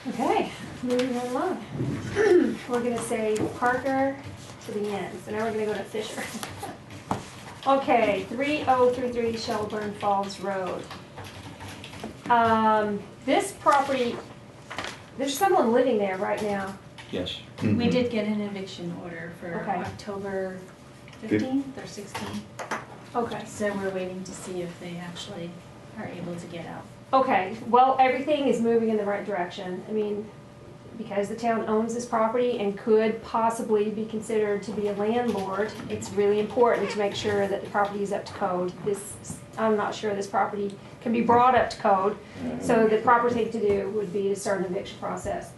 Okay, moving right along. We're gonna say Parker to the end, so now we're gonna go to Fisher. Okay, 3033 Shelburne Falls Road. This property, there's someone living there right now. Yes. We did get an eviction order for Okay. October 15th or 16th. Okay. So we're waiting to see if they actually are able to get out. Okay, well, everything is moving in the right direction. I mean, because the town owns this property and could possibly be considered to be a landlord, it's really important to make sure that the property is up to code. I'm not sure this property can be brought up to code, so the proper thing to do would be to start an eviction process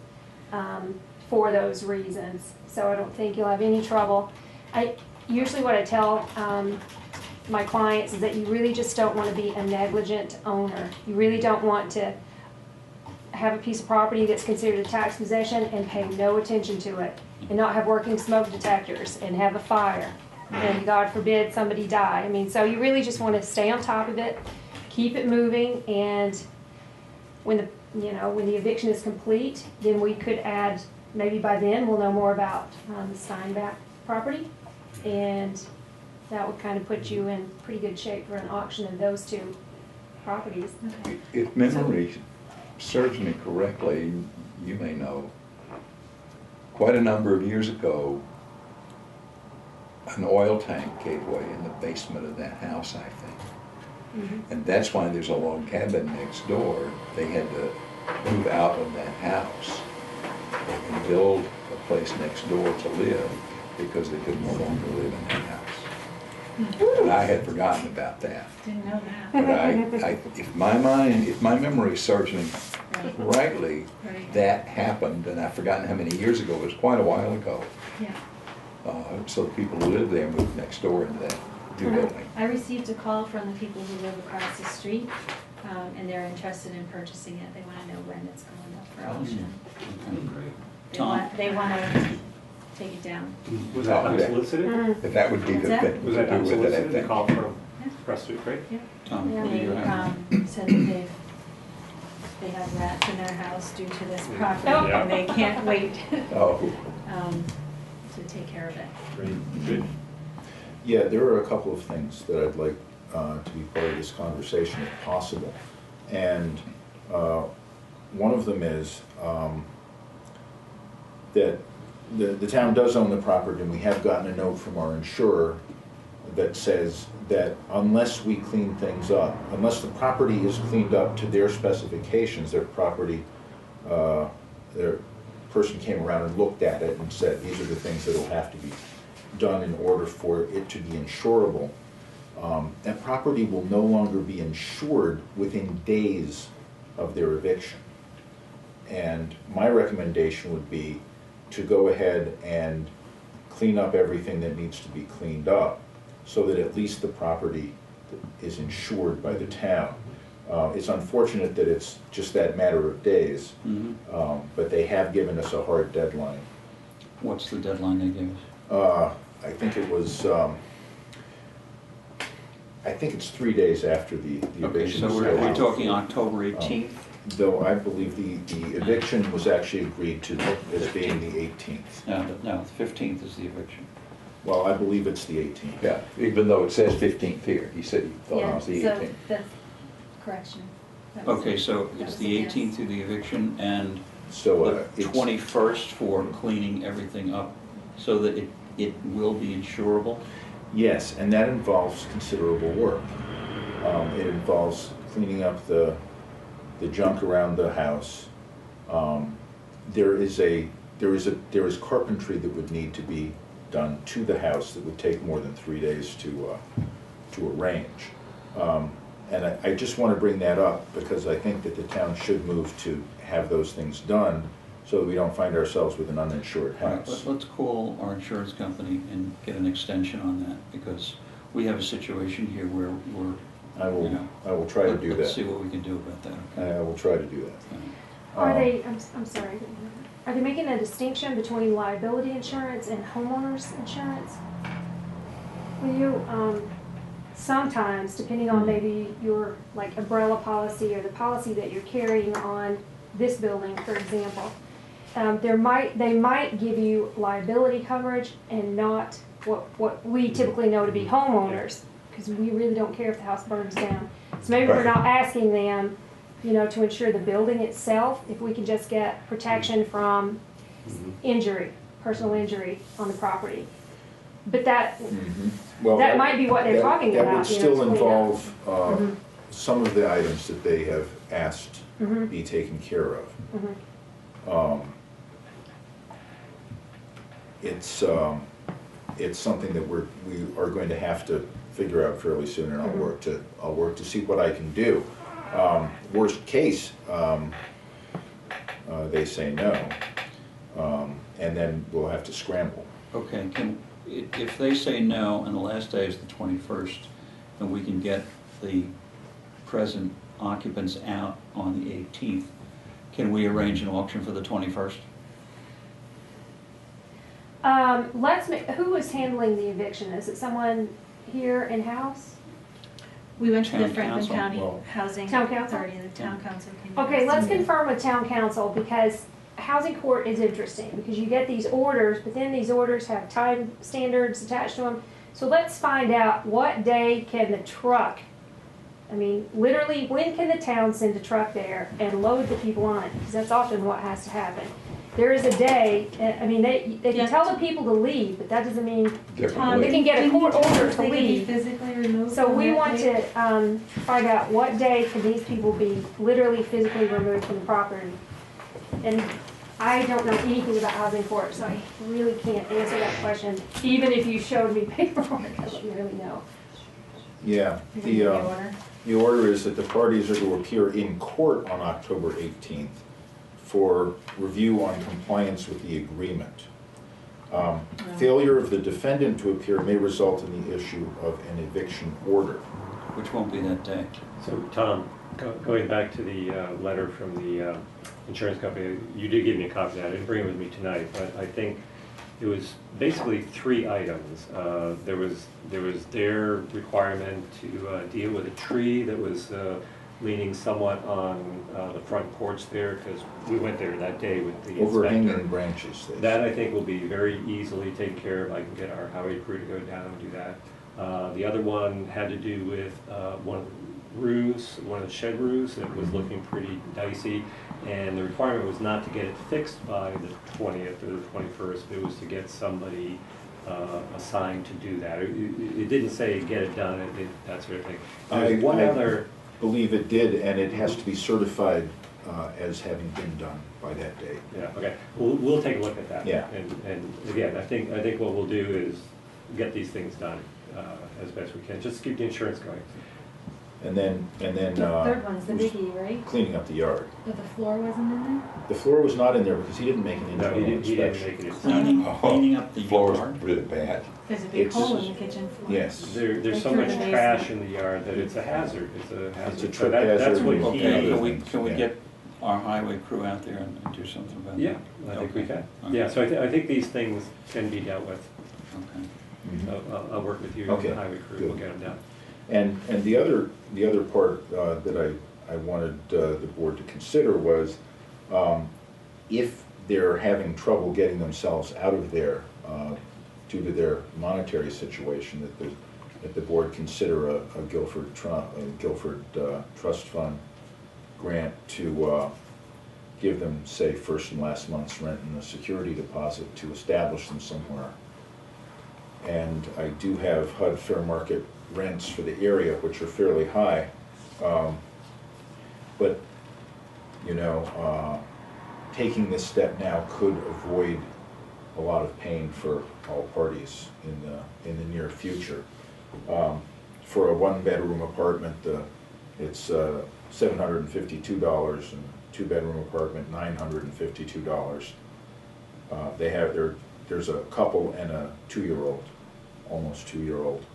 for those reasons. So I don't think you'll have any trouble. Usually what I tell my clients is that you really just don't want to be a negligent owner. You really don't want to have a piece of property that's considered a tax possession and pay no attention to it, and not have working smoke detectors and have a fire, and God forbid somebody die. I mean, so you really just want to stay on top of it, keep it moving, and when the eviction is complete, then we could add, maybe by then we'll know more about the Steinbach property, and that would kind of put you in pretty good shape for an auction of those two properties. Okay. If memory serves me correctly, you may know, quite a number of years ago, an oil tank gave way in the basement of that house, I think. And that's why there's a log cabin next door. They had to move out of that house and build a place next door to live because they could no longer live in that house. And I had forgotten about that. Didn't know that. But if my memory serves me rightly, Right. that happened, and I've forgotten how many years ago. It was quite a while ago. Yeah. So the people who lived there moved next door into that new building. I received a call from the people who live across the street, and they're interested in purchasing it. They want to know when it's going up for auction. They want to take it down. Was that Oh, yeah. unsolicited? That would be the What's that? thing. Was that to do with it, I unsolicited, the think. call from Crest Street, right? Tom, Yeah. what do you have? They said that they have rats in their house due to this property, Oh. and they can't wait Oh, to take care of it. Great, good. Yeah, there are a couple of things that I'd like to be part of this conversation if possible. And one of them is that the town does own the property, and we have gotten a note from our insurer that says that unless we clean things up, unless the property is cleaned up to their specifications, their property, their person came around and looked at it and said, these are the things that will have to be done in order for it to be insurable, that property will no longer be insured within days of their eviction. And my recommendation would be to go ahead and clean up everything that needs to be cleaned up so that at least the property is insured by the town. It's unfortunate that it's just that matter of days, but they have given us a hard deadline. What's the deadline they gave us? I think it was, I think it's 3 days after the Okay, eviction. so is we're out. talking October 18th? Though I believe the eviction was actually agreed to as being the 18th. No, the 15th is the eviction. Well, I believe it's the 18th. yeah, even though it says 15th here, he said he thought it Yeah, was the so 18th. that's correction. That was Okay, it. so That it's was the a yes. 18th through the eviction, and So the it's, 21st for cleaning everything up so that it will be insurable? yes, and that involves considerable work. It involves cleaning up the junk around the house. There is a there is carpentry that would need to be done to the house that would take more than 3 days to arrange. And I just want to bring that up because I think that the town should move to have those things done so that we don't find ourselves with an uninsured house. Let's call our insurance company and get an extension on that, because we have a situation here where we're, I you know. will try to do Let's see that. what we can do about that. Okay? I will try to do that. Are they, I'm sorry, are they making a distinction between liability insurance and homeowners insurance? Will you, sometimes, depending on maybe your like umbrella policy or the policy that you're carrying on this building, for example, they might give you liability coverage and not what we typically know to be homeowners, because we really don't care if the house burns down. So maybe we're not asking them, you know, to insure the building itself, if we can just get protection from injury, personal injury on the property. But that, Well, that might be what they're talking That about, would you know, still cleanup. involve some of the items that they have asked be taken care of. It's something that we are going to have to figure out fairly soon, and I'll work to see what I can do. Worst case, they say no, and then we'll have to scramble. Okay, if they say no and the last day is the 21st, and we can get the present occupants out on the 18th, can we arrange an auction for the 21st? Who is handling the eviction? Is it someone here in-house? We went to the Town Franklin council. County Well- Housing Town council? Authority, the town council came. Okay, let's confirm with town council, because housing court is interesting, because you get these orders, but then these orders have time standards attached to them. So let's find out what day can the truck, I mean, literally, when can the town send a truck there and load the people on it? Because that's often what has to happen. There is a day, I mean, they can Yeah. tell the people to leave, but that doesn't mean Different they way. can get a court order to They can be leave. physically removed. So from we that want place. to find out what day can these people be literally physically removed from the property. And I don't know anything about housing court, so I really can't answer that question, even if you showed me paperwork, I wouldn't really know. Yeah, the order is that the parties are to appear in court on October 18th for review on compliance with the agreement. Failure of the defendant to appear may result in the issue of an eviction order. Which won't be that day. So Tom, going back to the letter from the insurance company, you did give me a copy of that. I didn't bring it with me tonight, but I think it was basically 3 items. There was their requirement to deal with a tree that was leaning somewhat on the front porch there, because we went there that day with the inspector. Overhanging branches. they That say. I think will be very easily taken care of. I can get our highway crew to go down and do that. The other one had to do with one of the roofs, one of the shed roofs that was looking pretty dicey, and the requirement was not to get it fixed by the 20th or the 21st, but it was to get somebody assigned to do that. It didn't say get it done, that sort of thing. There's one other. Believe it did, and it has to be certified as having been done by that date. Yeah, okay, we'll take a look at that. Yeah. And again, I think what we'll do is get these things done as best we can, just to keep the insurance going. And then The third one's the biggie, right? cleaning up the yard. But the floor wasn't in there? The floor was not in there because he didn't make an No, internal he didn't inspection. make it. Cleaning up the Floor's yard. really bad. There's a big It's- hole in the kitchen floor. Yes. There's Like so through much the basement. trash in the yard that it's a hazard, It's a So trip that's hazard what and he. Okay, other can we yeah. get our highway crew out there and do something about that? Yeah, I think we Okay. can. Okay. Yeah, so I think these things can be dealt with. Okay. I'll work with you and Okay, the highway crew, good. we'll get them done. And the other part that I wanted the board to consider was if they're having trouble getting themselves out of there due to their monetary situation, that the board consider a Guilford Trust Fund grant to give them, say, first and last month's rent and a security deposit to establish them somewhere. And I do have HUD fair market rents for the area, which are fairly high. But, you know, taking this step now could avoid a lot of pain for all parties in the near future. For a one-bedroom apartment, it's $752, and two-bedroom apartment, $952. There's a couple and a 2-year-old, almost 2-year-old,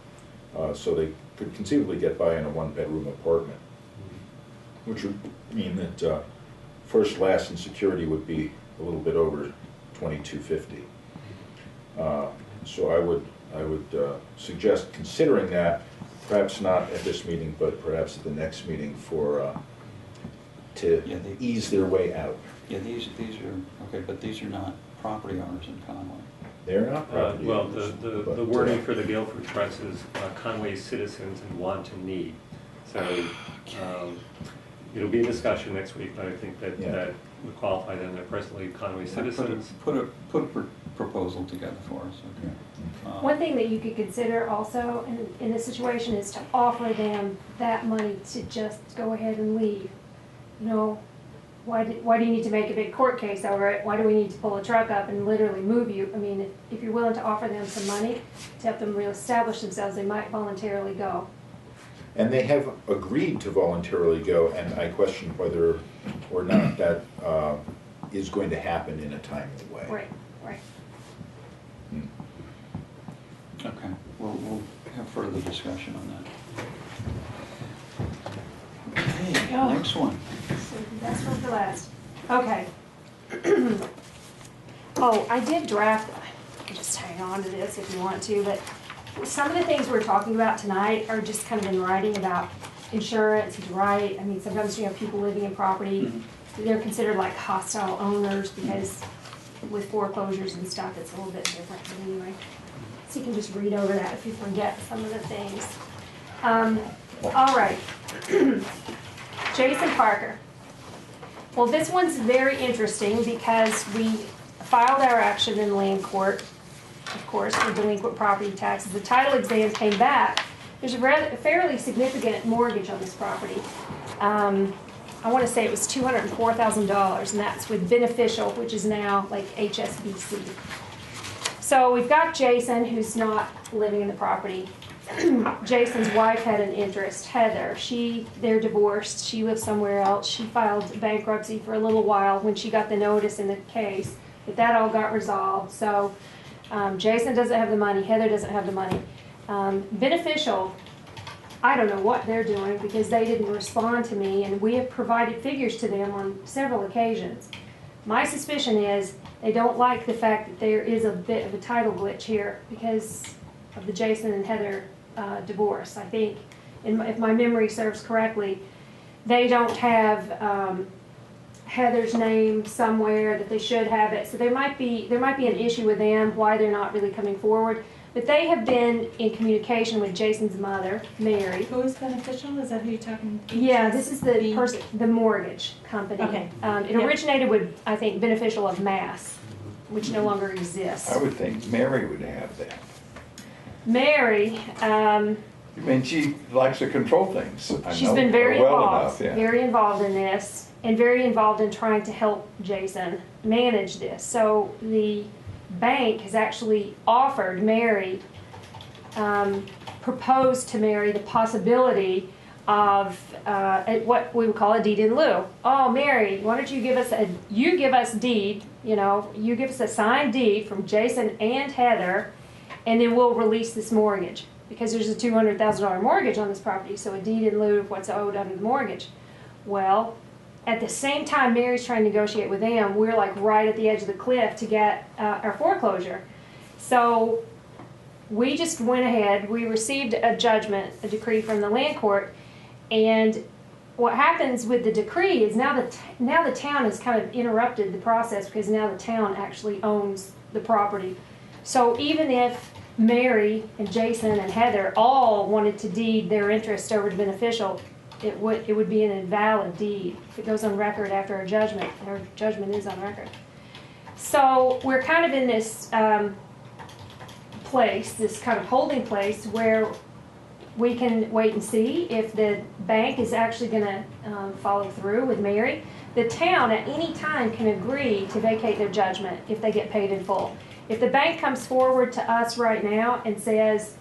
so they could conceivably get by in a one-bedroom apartment, which would mean that first, last, and security would be a little bit over $2,250. So I would suggest considering that, perhaps not at this meeting, but perhaps at the next meeting to ease their way out. Yeah, these are, okay, but these are not property owners in Conway. They're not property Well, owners, the but, wording for the Guilford Trust is Conway citizens and want and need. So it'll be a discussion next week, but I think that would qualify them. They're presently Conway citizens. Put a proposal together for us, okay? One thing that you could consider also in this situation is to offer them that money to just go ahead and leave. You know, why do you need to make a big court case over it? Why do we need to pull a truck up and literally move you? I mean, if you're willing to offer them some money to help them reestablish themselves, they might voluntarily go. and they have agreed to voluntarily go, and I question whether or not that is going to happen in a timely way. Right, right. Okay, we'll have further discussion on that. Okay, Oh. next one. So that's one for last. Okay. Oh, I did draft, just hang on to this if you want to, but some of the things we're talking about tonight are just kind of in writing about insurance, right? I mean, sometimes you have people living in property, they're considered like hostile owners because with foreclosures and stuff, it's a little bit different, but anyway. So you can just read over that if you forget some of the things. All right. Jason Parker. Well, this one's very interesting because we filed our action in land court, of course, for delinquent property taxes. The title exam came back. There's a fairly significant mortgage on this property. I want to say it was $204,000, and that's with Beneficial, which is now like HSBC. So we've got Jason, who's not living in the property. Jason's wife had an interest, Heather. They're divorced. She lives somewhere else. She filed bankruptcy for a little while when she got the notice in the case, but that all got resolved. So Jason doesn't have the money. Heather doesn't have the money. Beneficial, I don't know what they're doing because they didn't respond to me, and we have provided figures to them on several occasions. My suspicion is they don't like the fact that there is a bit of a title glitch here because of the Jason and Heather divorce. I think, if my memory serves correctly, they don't have Heather's name somewhere that they should have it. So there might be an issue with them why they're not really coming forward. But they have been in communication with Jason's mother, Mary. Who is Beneficial? Is that who you're talking to? Yeah, this is the person, the mortgage company. Okay. It originated with, I think, Beneficial of Mass, which no longer exists. I would think Mary would have that. Mary, I mean, she likes to control things. she's been very involved, yeah. very involved in this, and very involved in trying to help Jason manage this. So the bank has actually offered Mary, proposed to Mary the possibility of what we would call a deed in lieu. Oh, Mary, why don't you give us deed, you give us a signed deed from Jason and Heather, and then we'll release this mortgage. Because there's a $200,000 mortgage on this property, so a deed in lieu of what's owed under the mortgage. Well, at the same time Mary's trying to negotiate with them, we're like right at the edge of the cliff to get our foreclosure. So we just went ahead, we received a judgment, a decree from the land court, and what happens with the decree is now the town has kind of interrupted the process because now the town actually owns the property. So even if Mary and Jason and Heather all wanted to deed their interest over to Beneficial, it would be an invalid deed if it goes on record after a judgment. Our judgment is on record. So we're kind of in this place, this kind of holding place where we can wait and see if the bank is actually going to follow through with Mary. The town at any time can agree to vacate their judgment if they get paid in full. If the bank comes forward to us right now and says,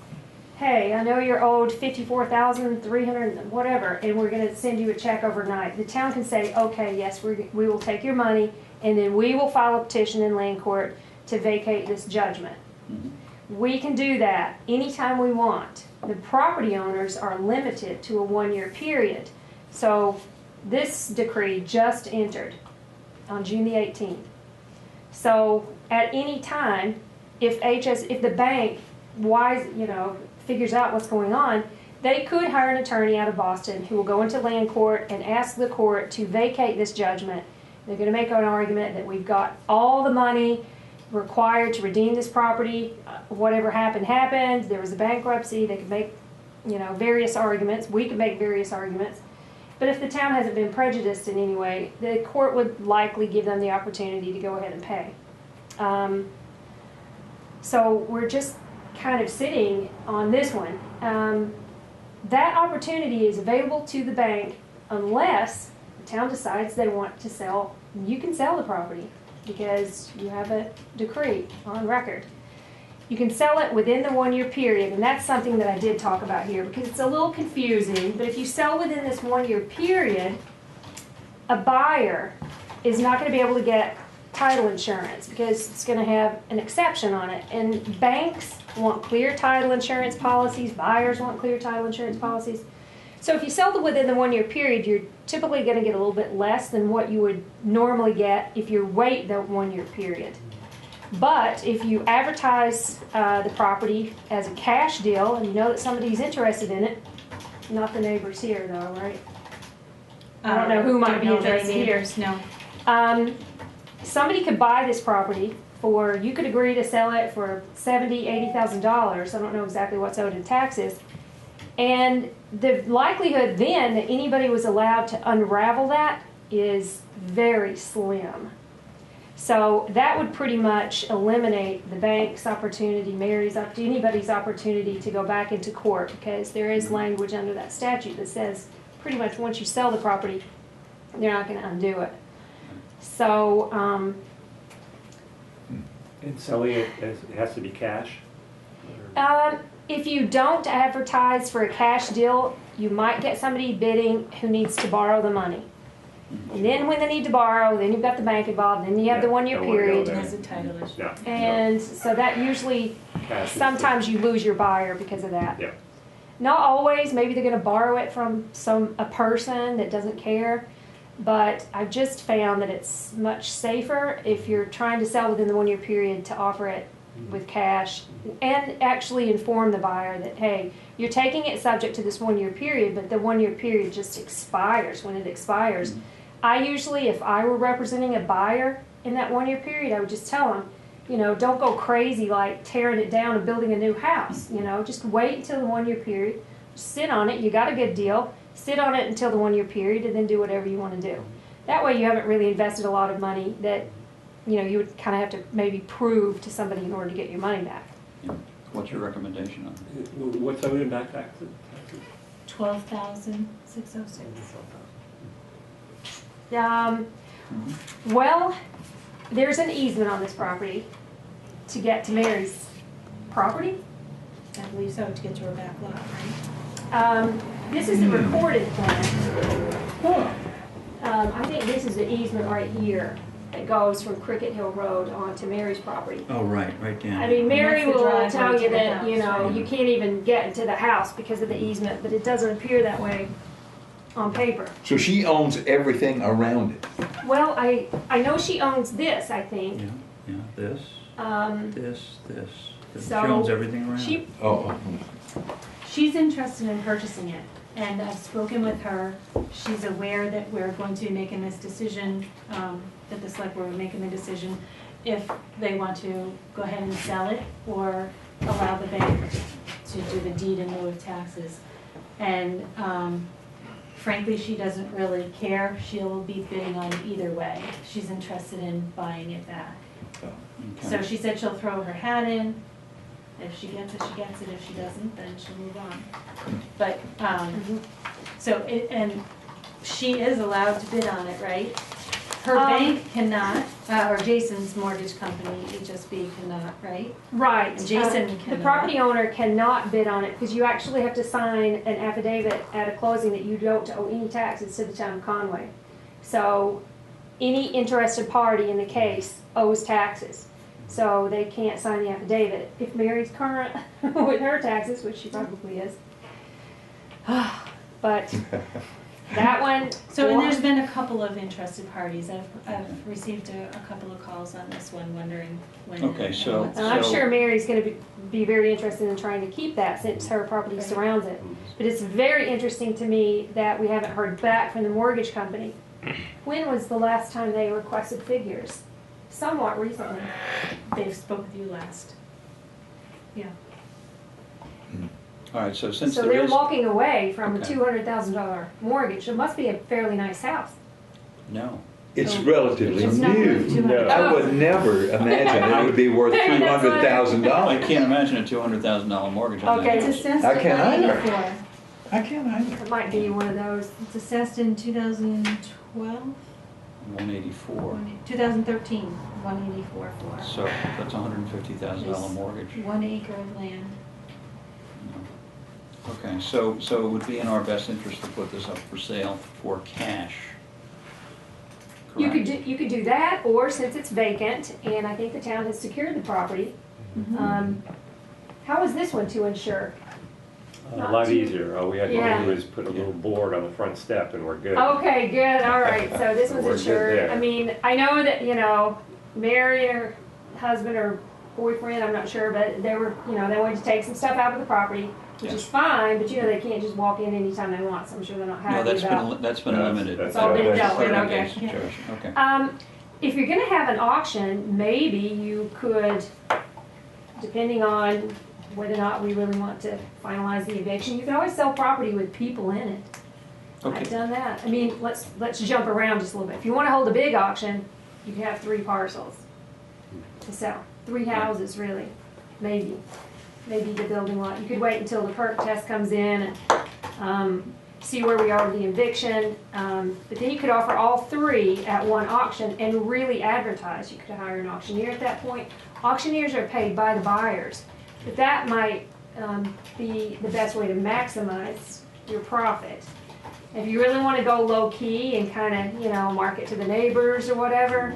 hey, I know you're owed $54,300, whatever, and we're gonna send you a check overnight, the town can say, okay, yes, we will take your money, and then we will file a petition in land court to vacate this judgment. We can do that anytime we want. The property owners are limited to a 1-year period. So this decree just entered on June the 18th. So at any time, if the bank figures out what's going on, they could hire an attorney out of Boston who will go into land court and ask the court to vacate this judgment. They're going to make an argument that we've got all the money required to redeem this property. Whatever happened. There was a bankruptcy. They could make, various arguments. We could make various arguments. But if the town hasn't been prejudiced in any way, the court would likely give them the opportunity to go ahead and pay. So we're just kind of sitting on this one. That opportunity is available to the bank unless the town decides they want to sell. You can sell the property because you have a decree on record. You can sell it within the 1-year period, and that's something that I did talk about here because it's a little confusing, but if you sell within this 1-year period, a buyer is not going to be able to get title insurance because it's going to have an exception on it, and banks want clear title insurance policies, buyers want clear title insurance policies. So if you sell within the 1-year period, you're typically going to get a little bit less than what you would normally get if you wait the 1-year period. But if you advertise the property as a cash deal and you know that somebody's interested in it, not the neighbors here though, right? I don't know who might be interested here. No. Somebody could buy this property you could agree to sell it for $70,000, $80,000. I don't know exactly what's owed in taxes. And the likelihood then that anybody was allowed to unravel that is very slim. So that would pretty much eliminate the bank's opportunity, anybody's opportunity to go back into court because there is language under that statute that says pretty much once you sell the property, they're not going to undo it. So, and selling it has to be cash? if you don't advertise for a cash deal, you might get somebody bidding who needs to borrow the money. And then when they need to borrow, then you've got the bank involved, then you have the 1-year don't wanna go period. there. Has a title issue. No. And so that usually, Cash is sometimes you lose your buyer because of that. Yeah. Not always, maybe they're gonna borrow it from a person that doesn't care. But I've just found that it's much safer if you're trying to sell within the 1-year period to offer it with cash and actually inform the buyer that, hey, you're taking it subject to this 1-year period, but the 1-year period just expires. When it expires, I usually, if I were representing a buyer in that 1-year period, I would just tell them, don't go crazy like tearing it down and building a new house. Just wait until the 1-year period, sit on it, you got a good deal, sit on it until the 1-year period and then do whatever you want to do. That way you haven't really invested a lot of money that you would kind of have to maybe prove to somebody in order to get your money back. Yeah. What's your recommendation on it? What's owed in back taxes? $12,606. Well, there's an easement on this property to get to Mary's property. I believe so, to get to her back lot, right? This is the recorded plan. I think this is the easement right here that goes from Cricket Hill Road onto Mary's property. Oh, right down. I mean, Mary That's the will driveway tell you to the that, house, right? you can't even get into the house because of the easement, but it doesn't appear that way on paper. So she owns everything around it. Well, I know she owns this, I think. Yeah, this, this. She So, owns everything around. She, Oh, She's interested in purchasing it, and I've spoken with her. She's aware that we're going to be making this decision, that the select board are making the decision if they want to go ahead and sell it or allow the bank to do the deed in lieu of taxes. And frankly, she doesn't really care. She'll be bidding on it either way. She's interested in buying it back. Okay. So she said she'll throw her hat in. If she gets it, she gets it. If she doesn't, then she'll move on. But, and she is allowed to bid on it, right? her bank cannot, or Jason's mortgage company, HSB cannot, right? Right. And Jason The cannot. property owner cannot bid on it because you actually have to sign an affidavit at a closing that you don't owe any taxes to the town of Conway. So any interested party in the case owes taxes. So they can't sign the affidavit. If Mary's current with her taxes, which she probably is. But that one. So, and there's been a couple of interested parties. I've received a couple of calls on this one, wondering when. Okay, so- what's- And I'm sure Mary's gonna be very interested in trying to keep that since her property surrounds it. But it's very interesting to me that we haven't heard back from the mortgage company. When was the last time they requested figures? Somewhat recently. They spoke with you last. Yeah. All right, so since So there they're is, walking away from a Okay. $200,000 mortgage. It must be a fairly nice house. no. It's relatively It's not worth new. 200. I would never imagine it would be worth That's what I- $200,000. I can't imagine a $200,000 mortgage on that. Okay. It's assessed I at can't either. 184. I can't either. It might be one of those. It's assessed in 2012, 184. 2013, 184 So that's a $150,000 mortgage. for 1 acre of land. Okay, so it would be in our best interest to put this up for sale for cash. You could Correct? you could do that, or since it's vacant, and I think the town has secured the property, how is this one to insure? A lot easier. All we had to Yeah. do is put a little board on the front step and we're good. Okay, good, all right, so this So one's we're good insured. there. I mean, I know that, Mary and her husband or boyfriend, I'm not sure, but they were, they wanted to take some stuff out of the property, which is fine, but they can't just walk in anytime they want, so I'm sure they're not No, happy that's about. been, that's been That's- limited. that's all been That's dealt with, a okay. situation. Okay. If you're gonna have an auction, maybe you could, depending on whether or not we really want to finalize the eviction, you can always sell property with people in it. I've Okay, done that. I mean, let's jump around just a little bit. If you wanna hold a big auction, you can have 3 parcels to sell. 3 houses, really, maybe the building lot. You could wait until the perk test comes in and, see where we are with the eviction. But then you could offer all 3 at one auction and really advertise. You could hire an auctioneer at that point. Auctioneers are paid by the buyers, but that might be the best way to maximize your profit. If you really want to go low key and kind of, market to the neighbors or whatever,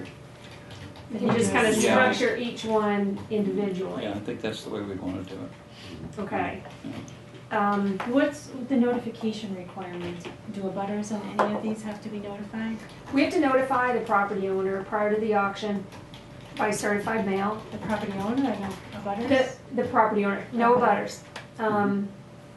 you can just kind of Yeah. structure each one individually. yeah, I think that's the way we'd want to do it. Okay. What's the notification requirement? Do abutters on any of these have to be notified? We have to notify the property owner prior to the auction by certified mail. The property owner or the abutters? The property owner, no Okay. butters.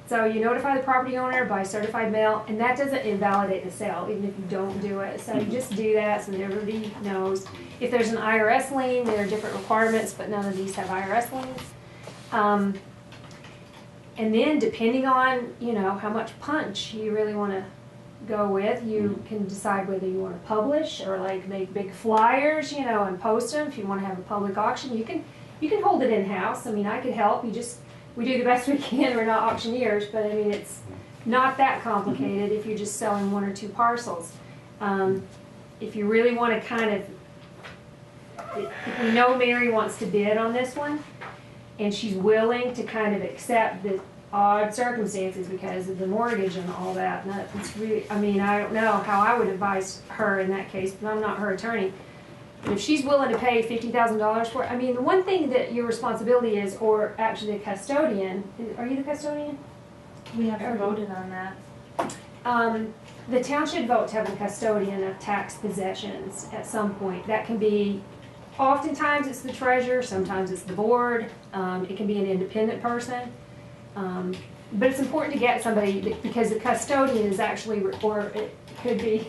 So you notify the property owner by certified mail, and that doesn't invalidate the sale, even if you don't do it. So you just do that so that everybody knows. If there's an IRS lien, there are different requirements, but none of these have IRS liens. And then depending on, how much punch you really want to go with, you can decide whether you want to publish or like make big flyers, and post them. If you want to have a public auction, you can hold it in-house. I mean, I could help. We do the best we can. We're not auctioneers, but I mean, it's not that complicated if you're just selling 1 or 2 parcels. If you really want to kind of, if we know Mary wants to bid on this one, and she's willing to kind of accept the odd circumstances because of the mortgage and all that, and it's really, I mean, I don't know how I would advise her in that case, but I'm not her attorney. But if she's willing to pay $50,000 for it, I mean, the one thing that your responsibility is, or actually the custodian, are you the custodian? We haven't voted on that. The town should vote to have a custodian of tax possessions at some point. That can be, oftentimes it's the treasurer, sometimes it's the board, it can be an independent person. But it's important to get somebody, because the custodian is actually, or it could be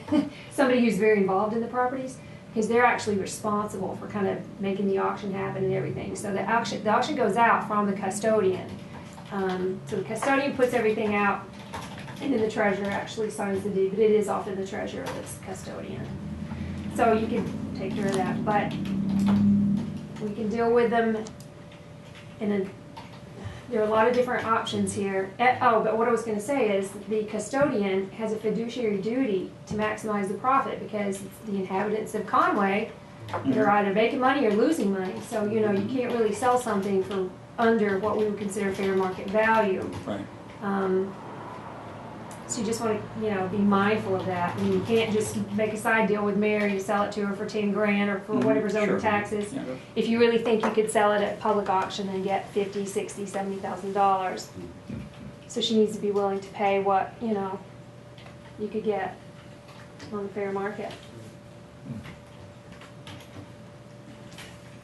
somebody who's very involved in the properties, because they're actually responsible for kind of making the auction happen and everything. So the auction goes out from the custodian. So the custodian puts everything out, and then the treasurer actually signs the deed, but it is often the treasurer that's custodian. So you can take care of that, but we can deal with them in a there are a lot of different options here. Oh, but what I was gonna say is the custodian has a fiduciary duty to maximize the profit because it's the inhabitants of Conway that are either making money or losing money. So, you know, you can't really sell something for under what we would consider fair market value. Right. So you just want to, you know, be mindful of that. I mean, you can't just make a side deal with Mary to sell it to her for 10 grand or for whatever's over Sure. taxes. Yeah. If you really think you could sell it at public auction and get $50,000, $60,000, $70,000. So she needs to be willing to pay what, you know, you could get on the fair market.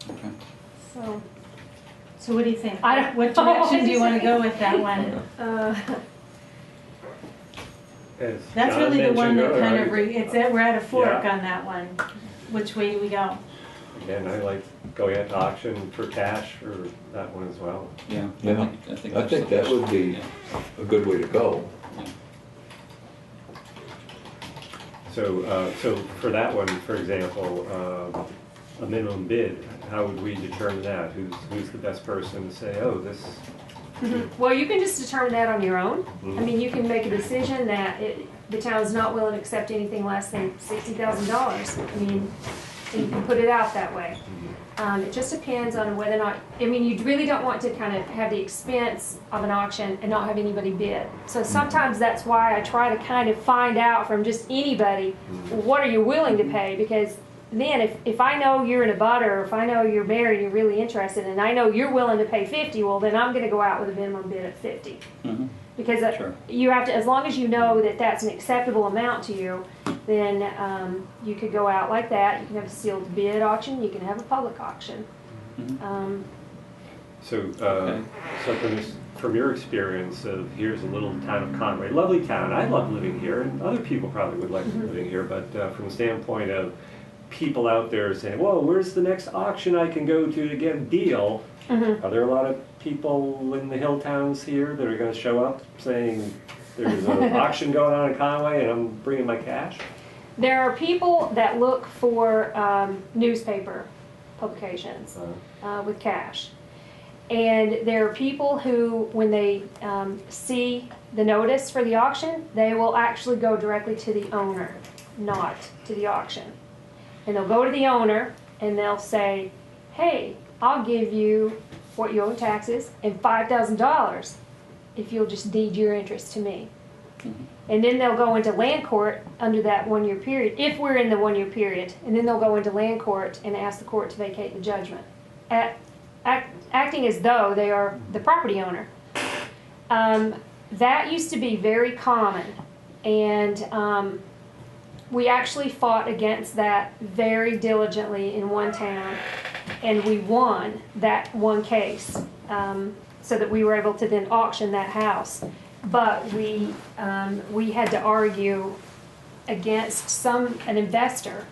Okay. So what do you think? I don't What know what direction to do you want to say. go with that one? As That's John really the one mentioned that kind earlier, of, we're at a fork Yeah. on that one. Which way do we go? Again, I like going out to auction for cash for that one as well. Yeah. Yeah. I think I that's think the that best. would be Yeah. a good way to go. Yeah. So for that one, for example, a minimum bid, how would we determine that? Who's the best person to say, oh, this, Well, you can just determine that on your own. Mhm. I mean, you can make a decision that the town is not willing to accept anything less than $60,000. I mean, and you can put it out that way. It just depends on whether or not, I mean, you really don't want to kind of have the expense of an auction and not have anybody bid. So sometimes that's why I try to kind of find out from just anybody, what are you willing to pay? Because then if I know you're in a butter, or if I know you're married and you're really interested, and I know you're willing to pay 50, well, then I'm gonna go out with a minimum bid at 50. Mhm. Because Sure. you have to, as long as you know that that's an acceptable amount to you, then you could go out like that. You can have a sealed bid auction, you can have a public auction. Mhm. so, Okay. so from your experience of here's a little town of Conway, lovely town, I love living here, and other people probably would like living here, but from the standpoint of people out there saying, whoa, where's the next auction I can go to get a deal? Are there a lot of people in the hill towns here that are gonna show up saying, there's an auction going on in Conway and I'm bringing my cash? There are people that look for newspaper publications with cash. And there are people who, when they see the notice for the auction, they will actually go directly to the owner, not to the auction. And they'll go to the owner and they'll say, hey, I'll give you what you owe in taxes and $5,000 if you'll just deed your interest to me. And then they'll go into land court under that 1 year period, if we're in the 1 year period. And then they'll go into land court and ask the court to vacate the judgment, acting as though they are the property owner. That used to be very common. And we actually fought against that very diligently in one town, and we won that one case, so that we were able to then auction that house. But we had to argue against an investor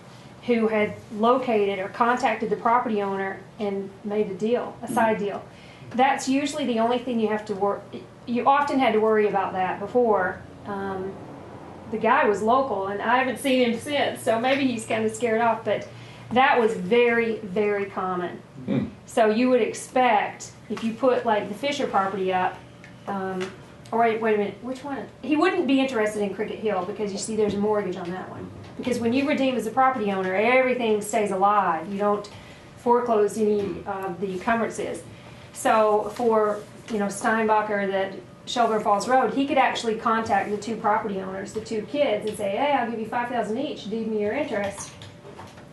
who had located or contacted the property owner and made a deal, a side deal. That's usually the only thing you have to work. You often had to worry about that before. The guy was local, and I haven't seen him since, so maybe he's kind of scared off, but that was very, very common. So you would expect, if you put like the Fisher property up, or wait a minute, which one? He wouldn't be interested in Cricket Hill because you see there's a mortgage on that one. Because when you redeem as a property owner, everything stays alive. You don't foreclose any of the encumbrances. So for, Steinbacher, that Shelburne Falls Road, he could actually contact the two property owners, the two kids, and say, hey, I'll give you $5,000 each, deed me your interest.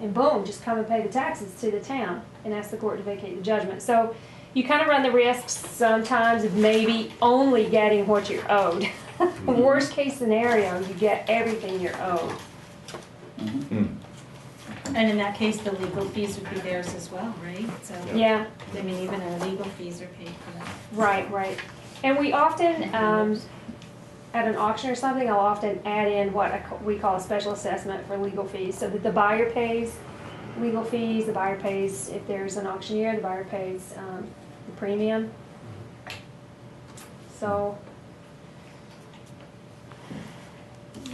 And boom, just come and pay the taxes to the town and ask the court to vacate the judgment. So you kind of run the risks sometimes of maybe only getting what you're owed. Worst case scenario, you get everything you're owed. And in that case, the legal fees would be theirs as well, right? So, Yeah, I mean, even our legal fees are paid for that. right. And we often, at an auction or something, I'll often add in what we call a special assessment for legal fees, so that the buyer pays legal fees, the buyer pays, if there's an auctioneer, the buyer pays the premium. So.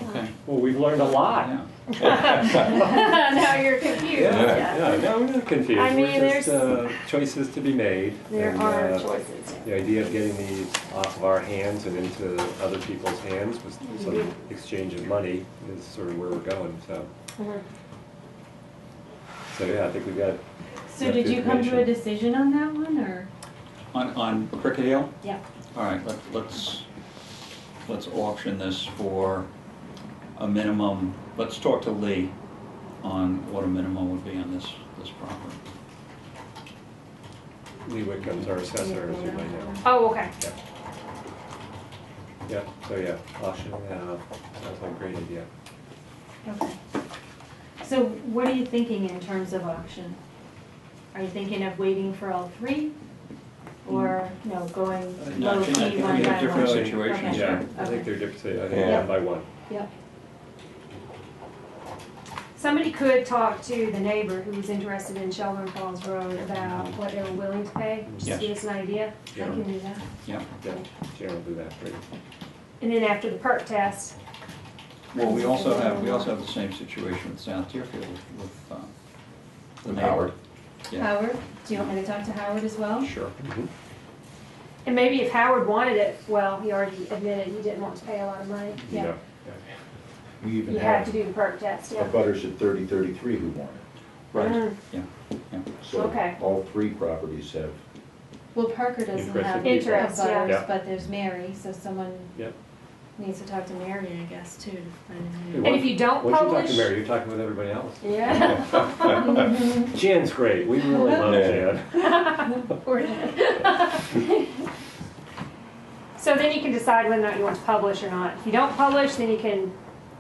Okay. Well, we've learned a lot. Yeah. Now you're confused. Yeah, no, we're not confused. I mean, We're just choices to be made. There and, are choices. The idea of getting these off of our hands and into other people's hands with some exchange of money is sort of where we're going, so. Mhm. So yeah, I think we've got. So enough did you come to a information. decision on that one, or? On Cricket Hill? Yeah. All right, let's auction this for a minimum, let's talk to Lee on what a minimum would be on this property. Lee Whitcomb's our assessor, as you might know. Oh, okay. Yeah, so yeah, auction, sounds like a great idea. Okay. So what are you thinking in terms of auction? Are you thinking of waiting for all three? Or, no, going No, I low think key we one have by different one? situations Okay. Yeah, here. I think they're different, I think Yeah. one by one. Yep. Somebody could talk to the neighbor who's interested in Shelburne Falls Road about what they were willing to pay, just Yes. to give us an idea. I can do that. Yeah. Yeah, Sharon will do that for you. And then after the perk test, Well, we also have the same situation with South Deerfield with the neighbor. Howard. Yeah. Howard, do you want me to talk to Howard as well? Sure. and maybe if Howard wanted it, well, he already admitted he didn't want to pay a lot of money. Yeah. Yeah. We even You have have to do the perk test, yeah. butters at 3033 who want it. Right, Mm. yeah. So Okay. all three properties have, Well, Parker doesn't Interested have people. Interest, yeah. butters, Yeah. but there's Mary, so someone Yep. needs to talk to Mary, I guess, too, to find a Hey, new. And if you don't Once you talk publish, to Mary, you're talking with everybody else. yeah. Jan's great, we really love Yeah. Jan. Poor Jen. So then you can decide whether or not you want to publish or not. If you don't publish, then you can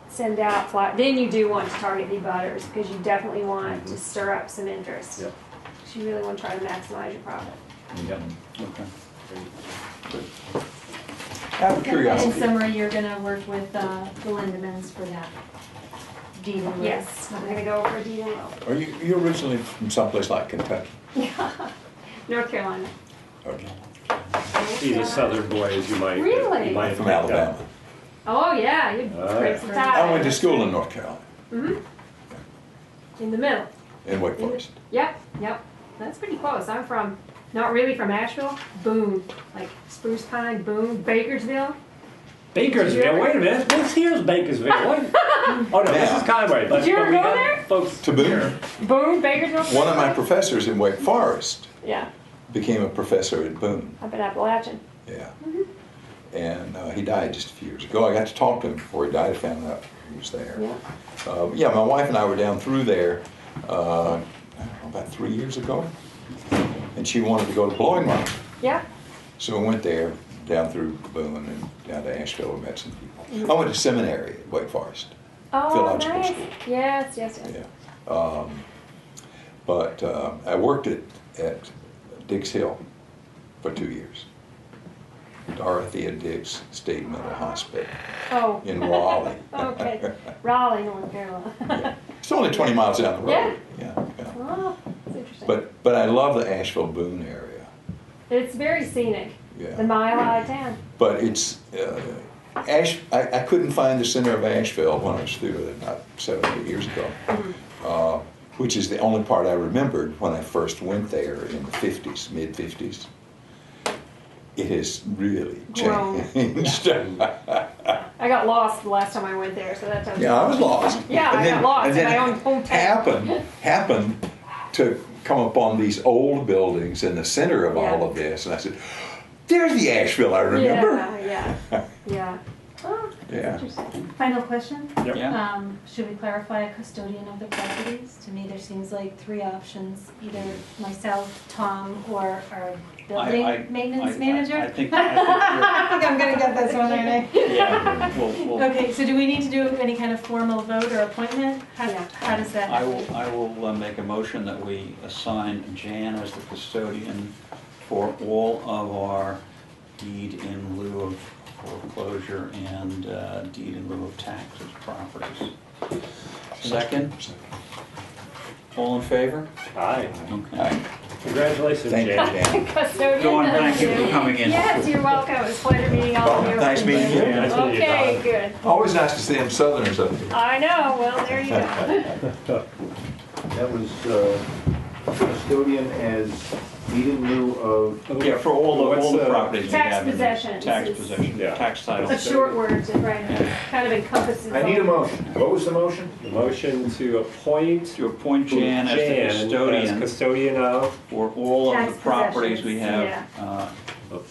send out then you do want to target the butters, because you definitely want to stir up some interest. Yep. Because you really want to try to maximize your profit. Yep. Okay. Out of In curiosity, summary, you're gonna work with the Lindemans for that deed and will. Yes, I'm gonna go for a deed and will. are you originally from someplace like Kentucky? North Carolina. Okay. He's a southern boy, as you might. Really? you might have From picked up. Alabama. Oh, yeah, you Oh, break yeah. some I went to ties. school in North Carolina, In the middle. in Wake Forest. Yep, yep. That's pretty close. I'm from, not really from Asheville, Boone, like Spruce Pine, Boone, Bakersville. Bakersville, wait a minute, this here's Bakersville. What? Oh, no, this Now- is Conway. Did you ever we go have there? Folks To Boone. here. Boone, Bakersville? One of my professors in Wake Forest Yeah, became a professor at Boone. up in Appalachian. Yeah. And he died just a few years ago. I got to talk to him before he died. I found out he was there. Yeah. Yeah, my wife and I were down through there I don't know, about 3 years ago. And she wanted to go to Blowing Rock. Yeah, So we went there, down through Boone and down to Asheville and met some people. I went to seminary at Wake Forest. oh, Theological nice. school. Yes, yes, yes. Yeah. But I worked at Dix Hill for 2 years. Dorothea Dix State Mental Hospital Oh, in Raleigh. okay. Raleigh, North Carolina. Yeah. It's only 20 miles down the road. Yeah. Oh, that's interesting. But I love the Asheville Boone area. It's very scenic, the Yeah. mile out of town. But it's I couldn't find the center of Asheville when I was through it about 7 or 8 years ago, which is the only part I remembered when I first went there in the 50s, mid 50s. It has really Grown. changed. I got lost the last time I went there, so that tells you. Yeah, I was lost. Yeah, I got lost and in then my own hometown. happened to come upon these old buildings in the center of all Yeah. of this, and I said, "There's the Asheville I remember." Yeah, yeah. Oh, that's Yeah. interesting. Final question? Yep. Yeah. Should we clarify a custodian of the properties? To me, there seems like three options, either myself, Tom, or our building maintenance manager. I think I think I'm gonna get this one, aren't I? yeah, we'll, Okay, so do we need to do any kind of formal vote or appointment? Yeah. How does that I happen? will make a motion that we assign Jan as the custodian for all of our deed in lieu of foreclosure and deed in lieu of taxes properties. Second? All in favor? Aye. Okay. Congratulations, Thank you, Jan. Jan. Custodian. Dawn, thank you for coming in. Yes, you're welcome. It was a pleasure meeting all of you. Nice meeting you. Nice meeting you, Okay, Dawn. good. Always nice to see them Southerners up here. I know, well, there you go. That was custodian as deed in lieu of, Yeah, for all What's the the- properties we Tax have. in there. possessions Tax is- possession, Yeah. tax title. A short word, right, kind of encompasses. I need a all. motion. What was the motion? The motion to appoint To appoint Jan as the Jan as custodian custodian of for all of Tax the properties we possessions, have.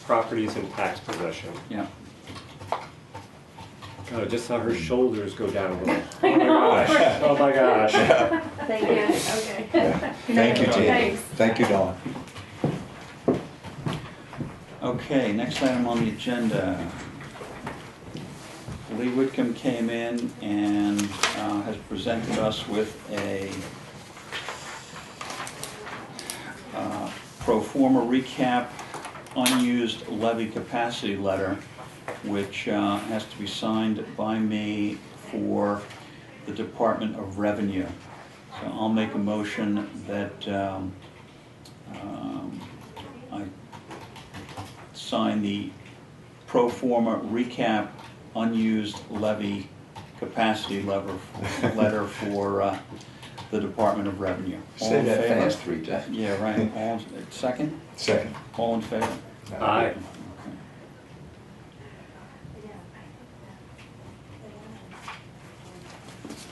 properties in tax possession. Yeah. God, I just saw her shoulders go down a little. I Oh my know. gosh, oh my gosh. Thank you, okay. Thank you, Jan. Thanks. Thank you, Dawn. Okay, next item on the agenda. Lee Whitcomb came in and has presented us with a pro forma recap unused levy capacity letter, which has to be signed by me for the Department of Revenue. So I'll make a motion that I sign the pro forma recap unused levy capacity letter for the Department of Revenue. All Say in that favor? fast 3 times. Yeah, right. Second? Second. All in favor? Aye. Okay.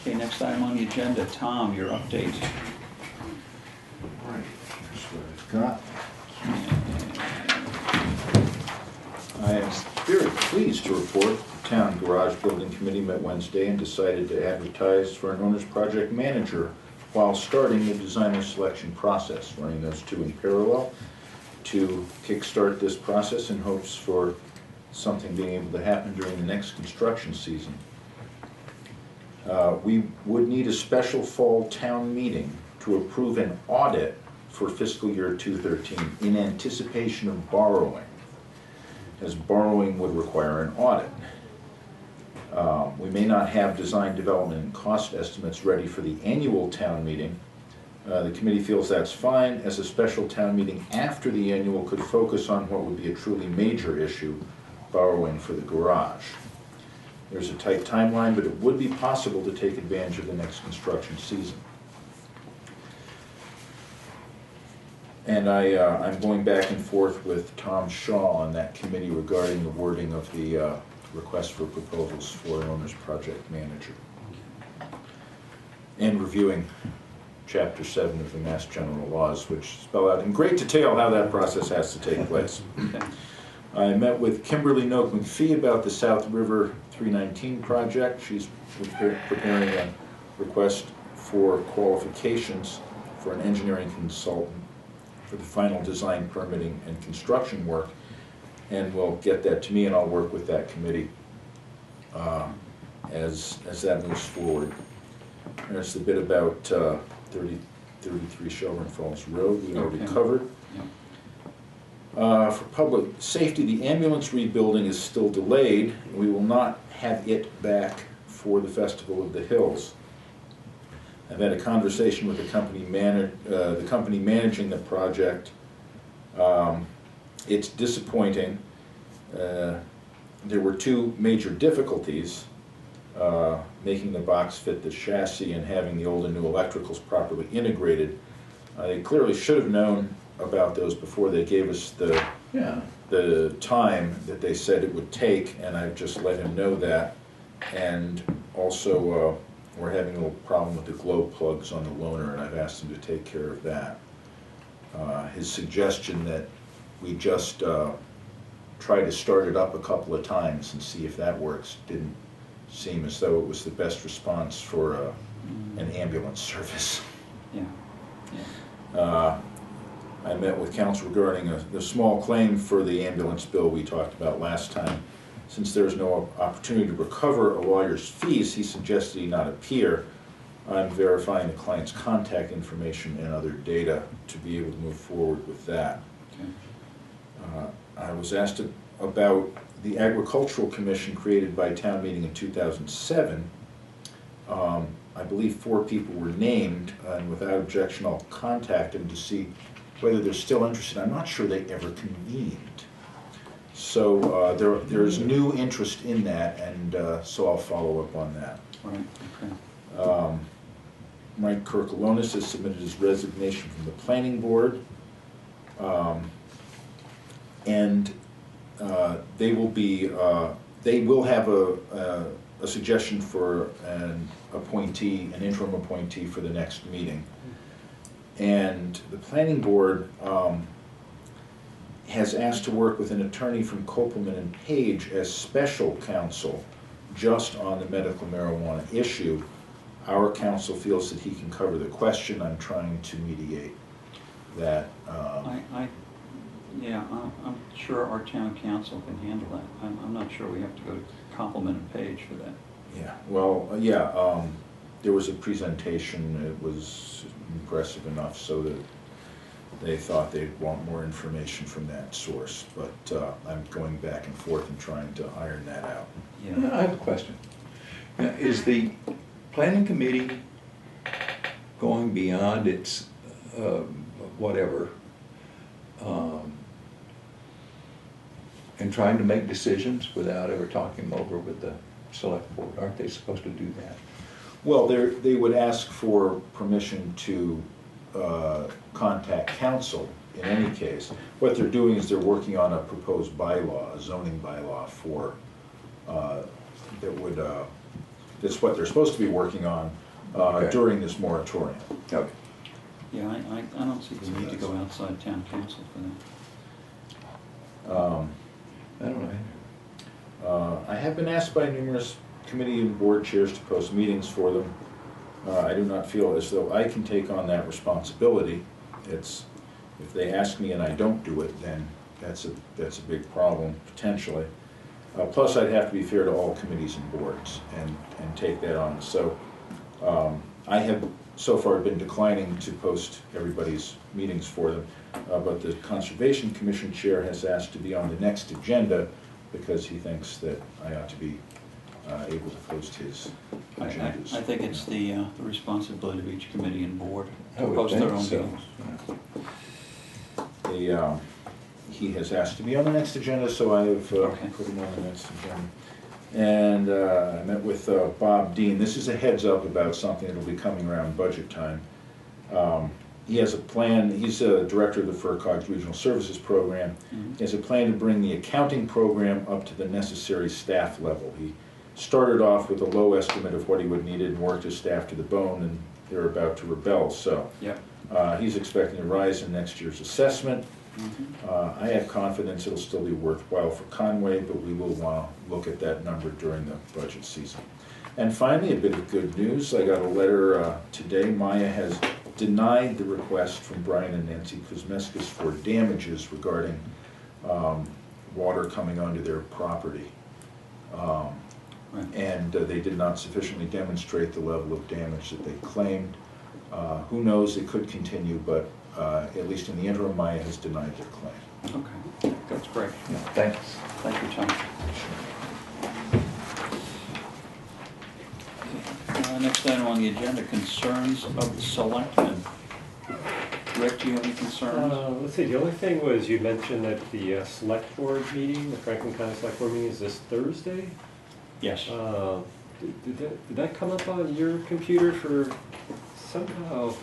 Okay, next item on the agenda, Tom, your update. Right, here's what I've got. I am very pleased to report the Town Garage Building Committee met Wednesday and decided to advertise for an owner's project manager while starting the designer selection process, running those two in parallel to kickstart this process in hopes for something being able to happen during the next construction season. We would need a special fall town meeting to approve an audit for fiscal year 2013 in anticipation of borrowing, as borrowing would require an audit. We may not have design development and cost estimates ready for the annual town meeting. The committee feels that's fine, as a special town meeting after the annual could focus on what would be a truly major issue, borrowing for the garage. There's a tight timeline, but it would be possible to take advantage of the next construction season. And I'm going back and forth with Tom Shaw on that committee regarding the wording of the request for proposals for an owner's project manager. And reviewing Chapter 7 of the Mass General Laws, which spell out in great detail how that process has to take place. Okay. I met with Kimberly Noak McPhee about the South River 319 project. She's preparing a request for qualifications for an engineering consultant for the final design, permitting, and construction work, and will get that to me, and I'll work with that committee as that moves forward. There's a bit about 33 Shelburne Falls Road we already Okay. covered. Yeah. For public safety, the ambulance rebuilding is still delayed. We will not have it back for the Festival of the Hills. I've had a conversation with the company managing the project. It's disappointing. There were two major difficulties, making the box fit the chassis and having the old and new electricals properly integrated. They clearly should have known about those before they gave us the time that they said it would take, and I've just let him know that. And also, we're having a little problem with the glow plugs on the loaner, and I've asked him to take care of that. His suggestion that we just try to start it up a couple of times and see if that works didn't seem as though it was the best response for an ambulance service. Yeah. Yeah. I met with council regarding the small claim for the ambulance bill we talked about last time. Since there's no opportunity to recover a lawyer's fees, he suggested he not appear. I'm verifying the client's contact information and other data to be able to move forward with that. Okay. I was asked about the Agricultural Commission created by town meeting in 2007. I believe 4 people were named, and without objection I'll contact them to see whether they're still interested. I'm not sure they ever convened. So there's new interest in that, and so I'll follow up on that. Right, okay. Mike Kirkalonis has submitted his resignation from the planning board. And they will have a suggestion for an interim appointee for the next meeting. And the planning board has asked to work with an attorney from Copeland and Page as special counsel just on the medical marijuana issue. Our counsel feels that he can cover the question. I'm trying to mediate that. Yeah, I'm sure our town council can handle that. I'm not sure we have to go to Compliment and Page for that. Yeah, well, yeah, there was a presentation, it was impressive enough so that they thought they'd want more information from that source, but I'm going back and forth and trying to iron that out. Yeah. I have a question. Now, is the planning committee going beyond its whatever and trying to make decisions without ever talking them over with the select board? Aren't they supposed to do that? Well, they would ask for permission to contact council in any case. What they're doing is they're working on a proposed bylaw, a zoning bylaw for, that's what they're supposed to be working on Okay. during this moratorium. Okay. Yeah, I don't see the need to go outside town council for that. I don't know. I have been asked by numerous committee and board chairs to post meetings for them. I do not feel as though I can take on that responsibility. If they ask me and I don't do it, then that's a big problem, potentially. Plus, I'd have to be fair to all committees and boards and take that on. So I have so far been declining to post everybody's meetings for them, but the Conservation Commission chair has asked to be on the next agenda because he thinks that I ought to be able to post his agendas. I think it's the responsibility of each committee and board I to would post their think own so. meetings. He has asked to be on the next agenda, so I have Okay. put him on the next agenda. And I met with Bob Dean. This is a heads up about something that will be coming around budget time. He has a plan. He's a director of the FERCog's Regional Services Program. Mhm. He has a plan to bring the accounting program up to the necessary staff level. He started off with a low estimate of what he would need and worked his staff to the bone, and they're about to rebel. So Yep. he's expecting a rise in next year's assessment. Mhm. I have confidence it'll still be worthwhile for Conway, but we will look at that number during the budget season. And finally, a bit of good news. I got a letter today. Maya has denied the request from Brian and Nancy Kuzmeskis for damages regarding water coming onto their property. Right. And they did not sufficiently demonstrate the level of damage that they claimed. Who knows, it could continue, but at least in the interim, Maya has denied their claim. Okay, that's great. Yeah, thanks. Thank you, Tom. Next item on the agenda, concerns of the selectmen. Rick, do you have any concerns? Let's see, the only thing was you mentioned that the select board meeting, the Franklin County Select Board meeting is this Thursday? Yes. Did that come up on your computer for somehow?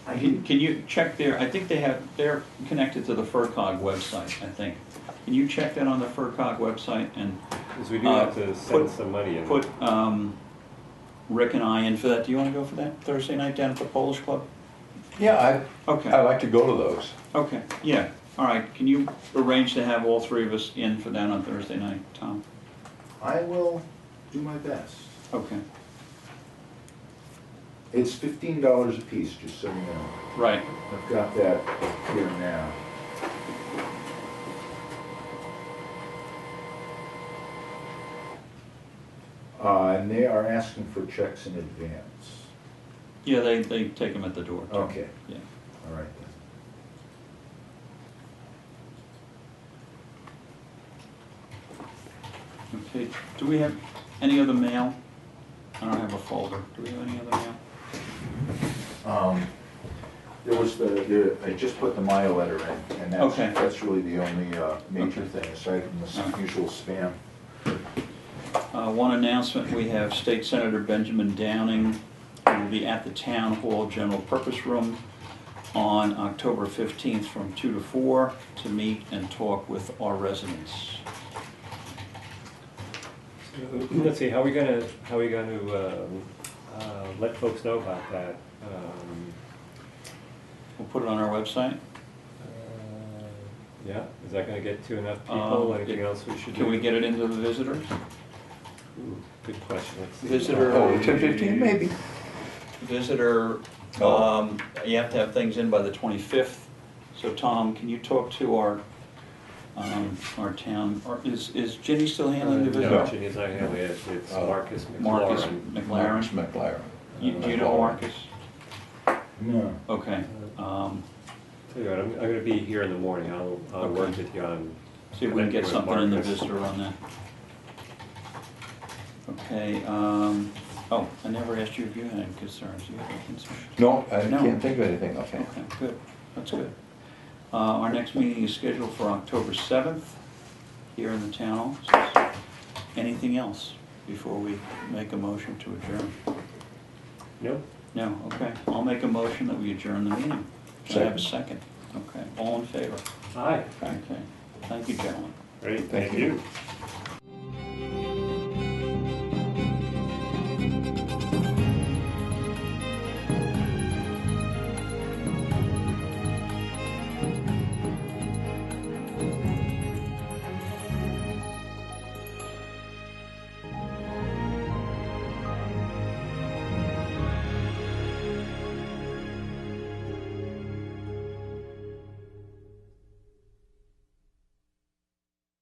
Can you check I think they're connected to the FERCog website, I think. Can you check that on the FERCog website and Because we do have to send some money in. put Rick and I in for that? Do you want to go for that Thursday night down at the Polish Club? Yeah, Okay. I like to go to those. Okay, yeah. All right, can you arrange to have all three of us in for that on Thursday night, Tom? I will do my best. Okay. It's $15 a piece, just so you know. Right. I've got that here now. And they are asking for checks in advance. Yeah, they take them at the door. too. Okay, Yeah. all right then. Okay, do we have any other mail? I don't have a folder. Do we have any other mail? There was I just put the Maya letter in, and Okay. that's really the only major thing, aside from the usual spam. One announcement, we have State Senator Benjamin Downing, who will be at the Town Hall General Purpose Room on October 15th from 2 to 4 to meet and talk with our residents. Let's see, how are we gonna let folks know about that? We'll put it on our website. Yeah, is that gonna get to enough people? Anything it- else we should do? Can we get it into the visitors? Ooh, good question. Let's see. Visitor. Oh, 10:15 maybe. Visitor, Oh. you have to have things in by the 25th. So Tom, can you talk to our town, or is Ginny still handling the No, visitor? Ginny's not handling it, it's Oh. Marcus Marcus McLaurin. McLaren? McLaren. Do you know Marcus? No. Okay. Tell you what, I'm gonna be here in the morning, I'll work Okay. with you on. See if we can get connecting with something in the Marcus. visitor on that. Okay, oh, I never asked you if you had any concerns. Do you have any concerns? No, I No. can't think of anything offhand. Okay, good, that's good. Our next meeting is scheduled for October 7th, here in the town offices. Anything else before we make a motion to adjourn? No? No, okay. I'll make a motion that we adjourn the meeting. Do I have a second? Okay, all in favor? Aye. Okay, thank you, gentlemen. Great, Thank thank you. you.